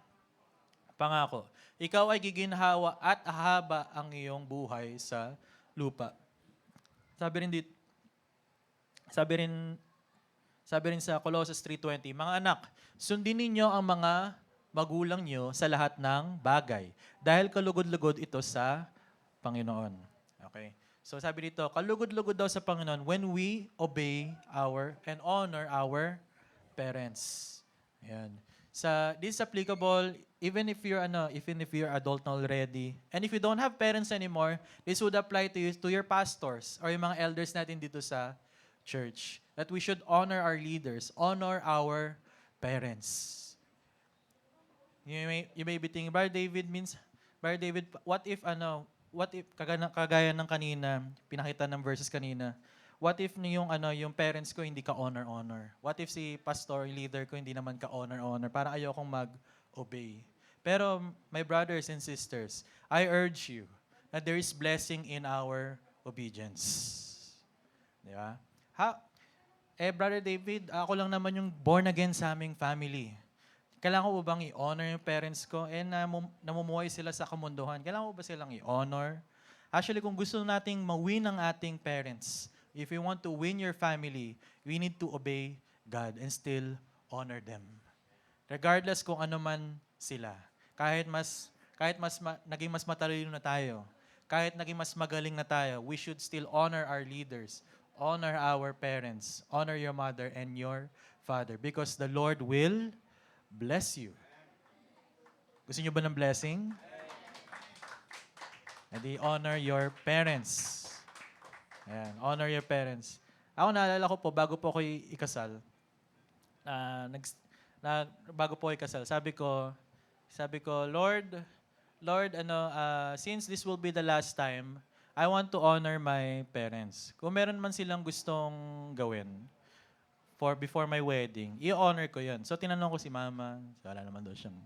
Speaker 1: pangako. Ikaw ay giginhawa at ahaba ang iyong buhay sa lupa. Sabi rin dito, sabi rin sa Colossus 3:20, mga anak, sundin ninyo ang mga magulang nyo sa lahat ng bagay dahil kalugod-lugod ito sa Panginoon. Okay? So sabi dito, kalugod-lugod daw sa Panginoon when we obey and honor our parents. Ayan. This is applicable even if you're adult na already. And if you don't have parents anymore, this would apply to you, to your pastors or yung mga elders natin dito sa church. That we should honor our leaders, honor our parents. You may be thinking, Brother David, what if, kagaya ng kanina, pinakita ng verses kanina, what if yung parents ko hindi ka honor? What if si pastor, leader ko hindi naman ka honor? Parang ayokong mag-obey. Pero, my brothers and sisters, I urge you that there is blessing in our obedience. Di ba? Brother David, ako lang naman yung born again sa aming family. Kailangan ko ba bang i-honor yung parents ko? Namumuhay sila sa kamunduhan. Kailangan ko ba silang i-honor? Actually, kung gusto nating ma-win ang ating parents, if we want to win your family, we need to obey God and still honor them. Regardless kung ano man sila. Kahit naging mas matalino na tayo, kahit naging mas magaling na tayo, we should still honor our leaders, honor our parents, honor your mother and your father, because the Lord will bless you. Gusto niyo ba ng blessing? And honor your parents. Ayan, honor your parents. Ako naalala ko po, bago po ako ikasal, sabi ko, Lord, since this will be the last time, I want to honor my parents. Kung meron man silang gustong gawin before my wedding, i-honor ko yun. So, tinanong ko si Mama, wala naman daw siyang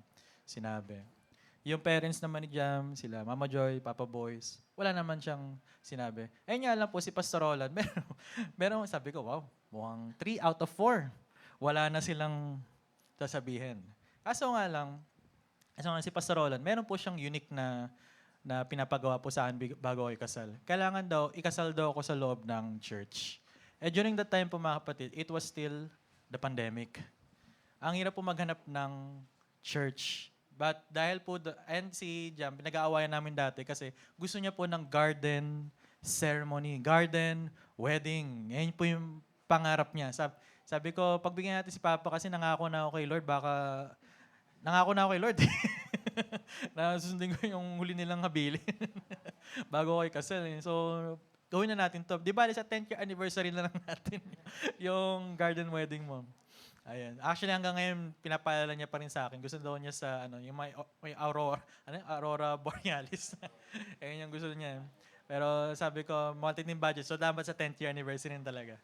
Speaker 1: sinabi. Yung parents naman ni Jam, sila Mama Joy, Papa Boys, wala naman siyang sinabi. Ayun nga lang po, si Pastor Roland, meron, sabi ko, wow, mukhang 3 out of 4. Wala na silang sasabihin. Kaso nga si Pastor Roland, meron po siyang unique na pinapagawa po sa akin bago ako ikasal. Kailangan daw, ikasal daw ako sa loob ng church. During that time po mga kapatid, it was still the pandemic. Ang hirap po maghanap ng church. But dahil po, and si Jam, pinag-aawayan namin dati kasi gusto niya po ng garden ceremony, garden wedding. Yan po yung pangarap niya. Sabi ko, pagbigyan natin si Papa kasi nangako na ako kay Lord, na susundin ko yung huli nilang habilin bago ako ikasal. So, gawin na natin to. Di ba, sa 10th year anniversary na lang natin yung garden wedding mo. Ayan. Actually, hanggang ngayon, pinapaalala niya pa rin sa akin. Gusto daw niya sa, yung may Aurora Borealis. Ayun yung gusto niya. Pero sabi ko, multi-team budget. So, dapat sa 10th year anniversary rin talaga.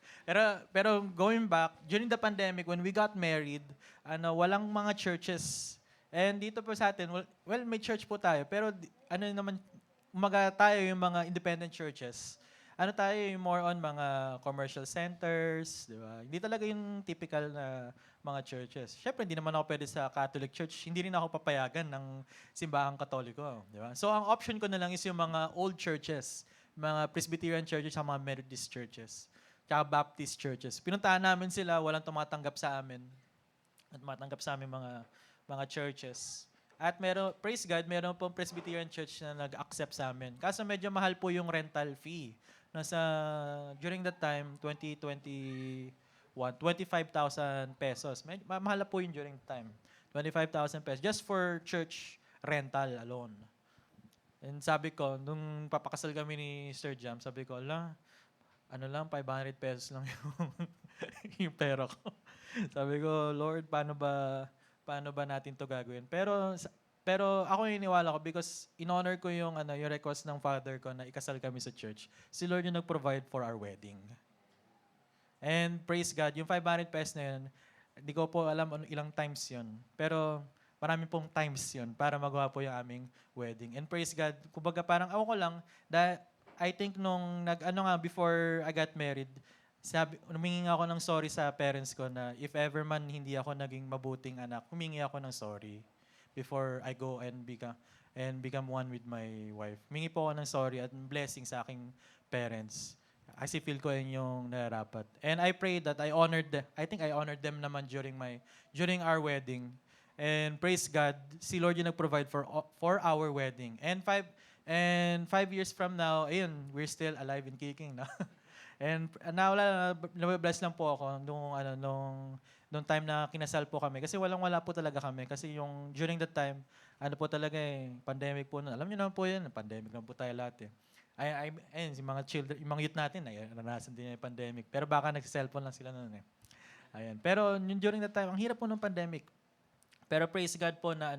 Speaker 1: Pero going back, during the pandemic, when we got married, walang mga churches. And dito po sa atin, may church po tayo. Pero tayo yung mga independent churches. Tayo yung more on mga commercial centers, di ba? Hindi talaga yung typical na mga churches. Siyempre, hindi naman ako pwede sa Catholic Church. Hindi rin ako papayagan ng simbahang Katoliko, di ba? So, ang option ko na lang is yung mga old churches, mga Presbyterian churches, sa mga Methodist churches, tsaka Baptist churches. Pinuntahan namin sila, walang tumatanggap sa amin. At tumatanggap sa amin mga churches. At praise God, meron pong Presbyterian church na nag-accept sa amin. Kaso medyo mahal po yung rental fee. During that time, 2021, 25,000 pesos. Mahal na po yun during time. 25,000 pesos just for church rental alone. And sabi ko, nung papakasal kami ni Sir Jam, sabi ko, ano lang, 500 pesos lang yung, yung pera ko. Sabi ko, Lord, paano ba natin to gagawin? Pero ako yung iniwala ko because in-honor ko yung request ng father ko na ikasal kami sa church. Si Lord yung nag-provide for our wedding. And praise God, yung 500 pesos na yun, hindi ko po alam ilang times yun. Pero marami pong times yun para magawa po yung aming wedding. And praise God, kumbaga parang ako ko lang, I think before I got married, humingi ako ng sorry sa parents ko na if ever man hindi ako naging mabuting anak, humingi ako ng sorry before I go and become one with my wife. Humingi po ako ng sorry at blessing sa aking parents. Kasi feel ko yun yung nararapat. And I pray that I think I honored them naman during our wedding. And praise God, si Lord yung nag-provide for our wedding. And 5 years from now, ayun, we're still alive and kicking na. And nabless lang po ako nung time na kinasal po kami. Kasi walang-wala po talaga kami. Kasi during that time, pandemic po na. Alam niyo naman po yan, pandemic lang po tayo lahat eh. Ayun, yung mga children, yung mga youth natin, naranasan din yung pandemic. Pero baka nagsiselfone lang sila noon eh. Ayan. Pero during that time, ang hirap po ng pandemic. Pero praise God po na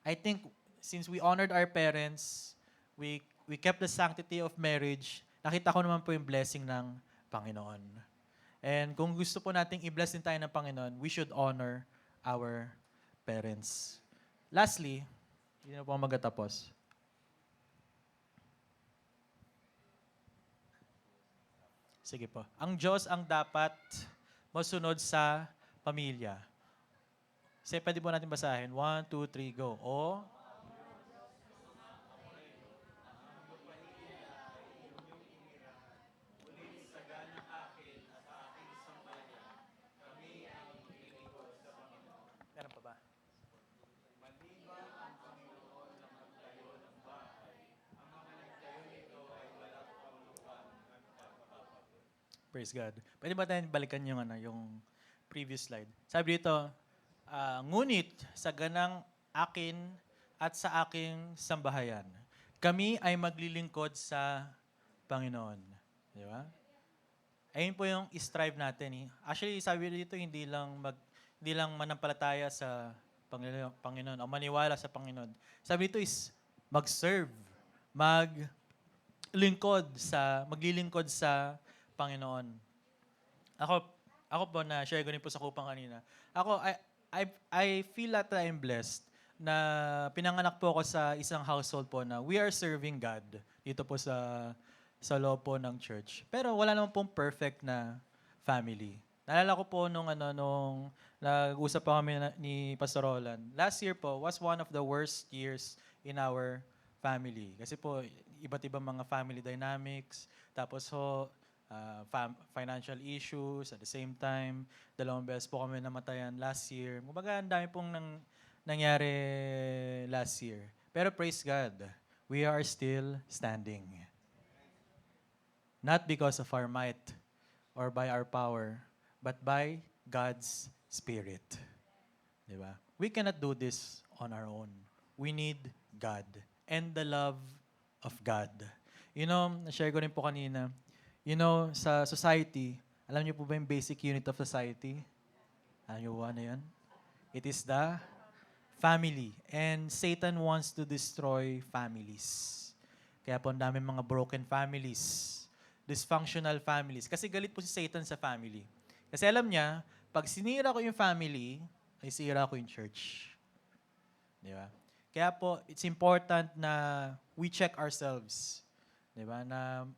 Speaker 1: I think since we honored our parents, we kept the sanctity of marriage, nakita ko naman po yung blessing ng Panginoon. And kung gusto po nating i-bless din tayo ng Panginoon, we should honor our parents. Lastly, hindi na po ako magtatapos. Sige po. Ang Diyos ang dapat masunod sa pamilya. Sige, pwede po natin basahin. 1, 2, 3, go. O, meron pa ba? Praise God. Pwede ba tayong balikan yung previous slide? Sabi dito, ngunit sa ganang akin at sa aking sambahayan, kami ay maglilingkod sa Panginoon. Di ba? Ayun po yung strive natin. Actually, sabi dito, hindi lang manampalataya sa Panginoon o maniwala sa Panginoon. Sabi dito is mag-serve, maglilingkod sa Panginoon. Ako po na share ko rin po sa kupang kanina. I feel that I'm blessed na pinanganak po ako sa isang household po na we are serving God dito po sa loob po ng church. Pero wala naman pong perfect na family. Naalala ko po nung nag-usap pa kami ni Pastor Roland. Last year po was one of the worst years in our family. Kasi po, iba't ibang mga family dynamics. Tapos financial issues at the same time. 2 beses po kami namatayan last year. Kumbaga, ang dami pong nangyari last year. Pero praise God, we are still standing. Not because of our might or by our power, but by God's Spirit. Diba? We cannot do this on our own. We need God and the love of God. Na-share ko rin po kanina, sa society, alam niyo po ba yung basic unit of society? Alam niyo ba ano yan? It is the family. And Satan wants to destroy families. Kaya po ang dami mga broken families, dysfunctional families. Kasi galit po si Satan sa family. Kasi alam niya, pag sinira ko yung family, ay sira ko yung church. Di ba? Kaya po, it's important na we check ourselves. Diba? Na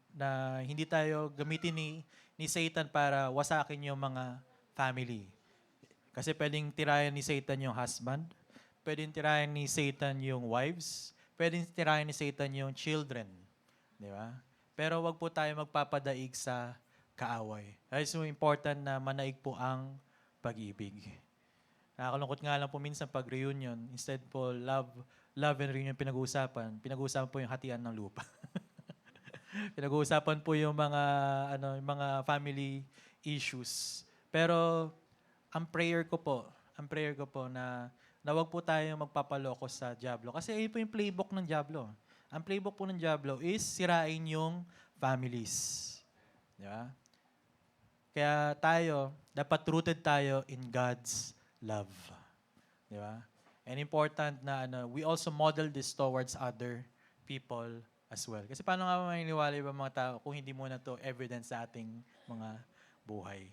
Speaker 1: hindi tayo gamitin ni Satan para wasakin yung mga family. Kasi pwedeng tirayan ni Satan yung husband, pwedeng tirayan ni Satan yung wives, pwedeng tirayan ni Satan yung children. Diba? Pero wag po tayo magpapadaig sa kaaway. It's so important na manaig po ang pag-ibig. Nakakalungkot nga lang po minsan pag reunion, instead po love and reunion pinag-uusapan po yung hatian ng lupa. Pinag-uusapan po yung mga family issues. Pero ang prayer ko po na wag po tayo magpapaloko sa Diablo. Kasi ayun po yung playbook ng Diablo. Ang playbook po ng Diablo is sirain yung families. Di ba? Kaya dapat rooted tayo in God's love. Di ba? And important na we also model this towards other people as well. Kasi paano nga maniniwala yung mga tao kung hindi mo na to evidence sa ating mga buhay.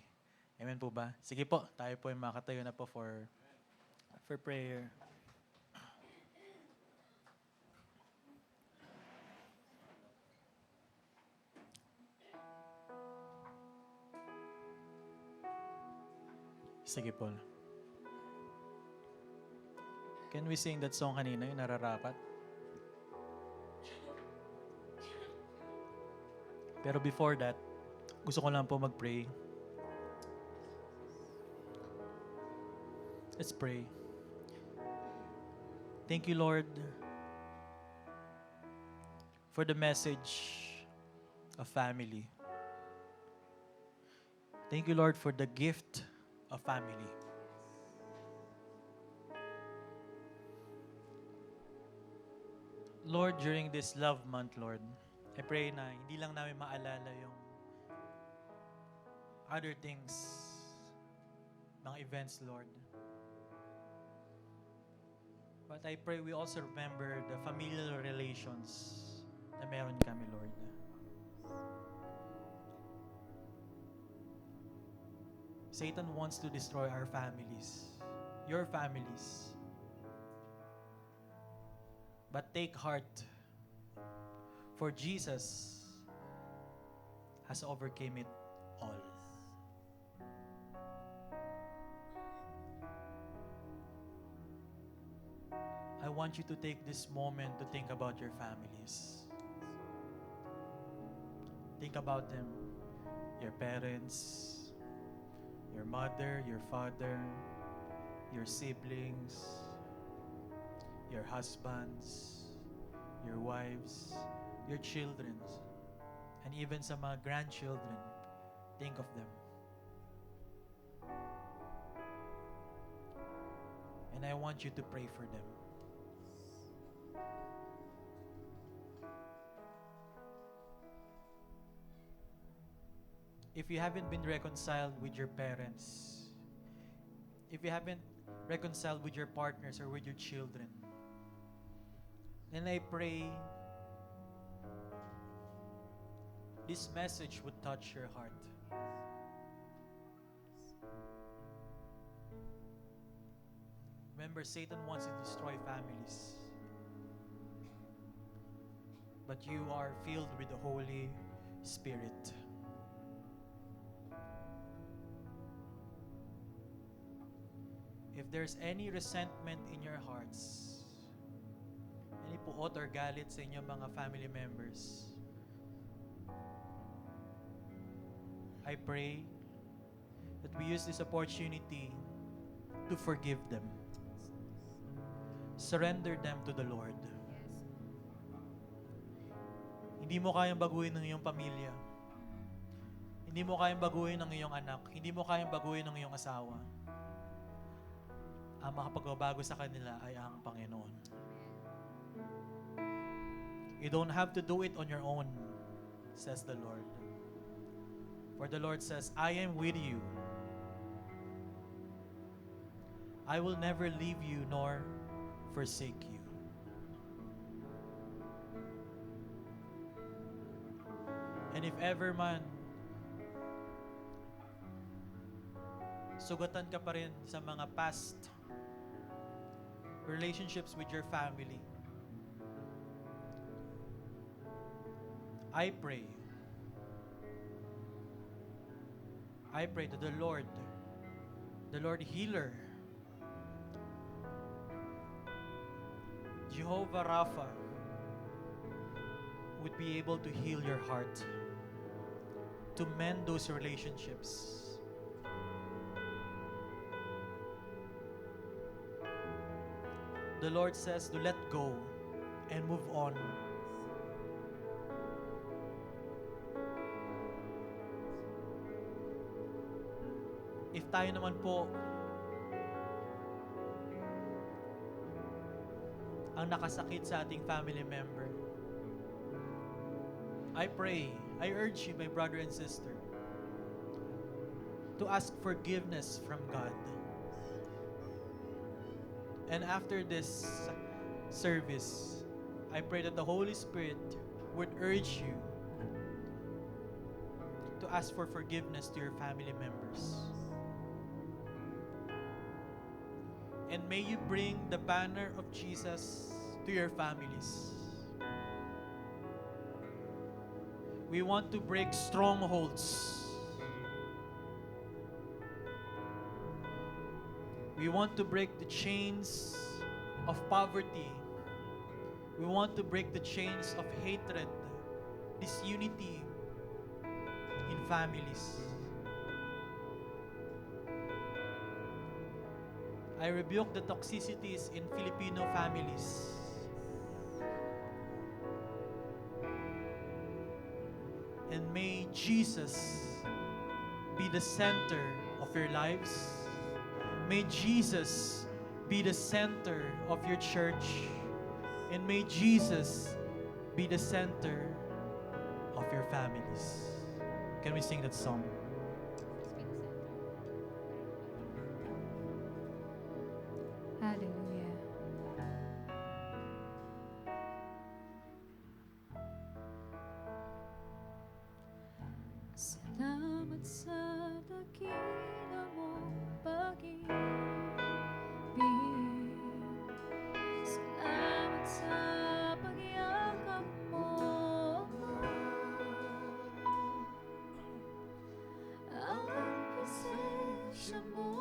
Speaker 1: Amen po ba? Sige po, tayo po yung makatayo na po for prayer. Sige po. Can we sing that song kanina, yung nararapat? Pero before that, gusto ko lang po mag-pray. Let's pray. Thank you, Lord, for the message of family. Thank you, Lord, for the gift of family. Lord, during this love month, Lord, I pray na hindi lang namin maalala yung other things, mga events, Lord. But I pray we also remember the familial relations na meron kami, Lord. Satan wants to destroy our families, your families. But take heart, for Jesus has overcome it all. I want you to take this moment to think about your families. Think about them, your parents, your mother, your father, your siblings, your husbands, your wives, your children, and even sa mga grandchildren. Think of them. And I want you to pray for them. If you haven't been reconciled with your parents, if you haven't reconciled with your partners or with your children, then I pray this message would touch your heart. Remember, Satan wants to destroy families. But you are filled with the Holy Spirit. If there's any resentment in your hearts, any puot or galit sa inyong mga family members, I pray that we use this opportunity to forgive them. Surrender them to the Lord. Hindi mo kayang baguhin ng iyong pamilya. Hindi mo kayang baguhin ng iyong anak. Hindi mo kayang baguhin ng iyong asawa. Ang makapagbabago sa kanila ay ang Panginoon. You don't have to do it on your own, says the Lord. For the Lord says, I am with you. I will never leave you nor forsake you. And if ever man, sugatan ka pa rin sa mga past relationships with your family, I pray that the Lord healer, Jehovah Rapha, would be able to heal your heart, to mend those relationships. The Lord says to let go and move on. if tayo naman po ang nakasakit sa ating family member, I pray, I urge you, my brother and sister, to ask forgiveness from God. And after this service, I pray that the Holy Spirit would urge you to ask for forgiveness to your family members. And may you bring the banner of Jesus to your families. We want to break strongholds. We want to break the chains of poverty. We want to break the chains of hatred, disunity in families. I rebuke the toxicities in Filipino families. And may Jesus be the center of your lives. May Jesus be the center of your church. And may Jesus be the center of your families. Can we sing that song?
Speaker 2: Hallelujah. Salamat sa dakila mong pag-ibig. Salamat sa pagyakap mo. Ang presensya mo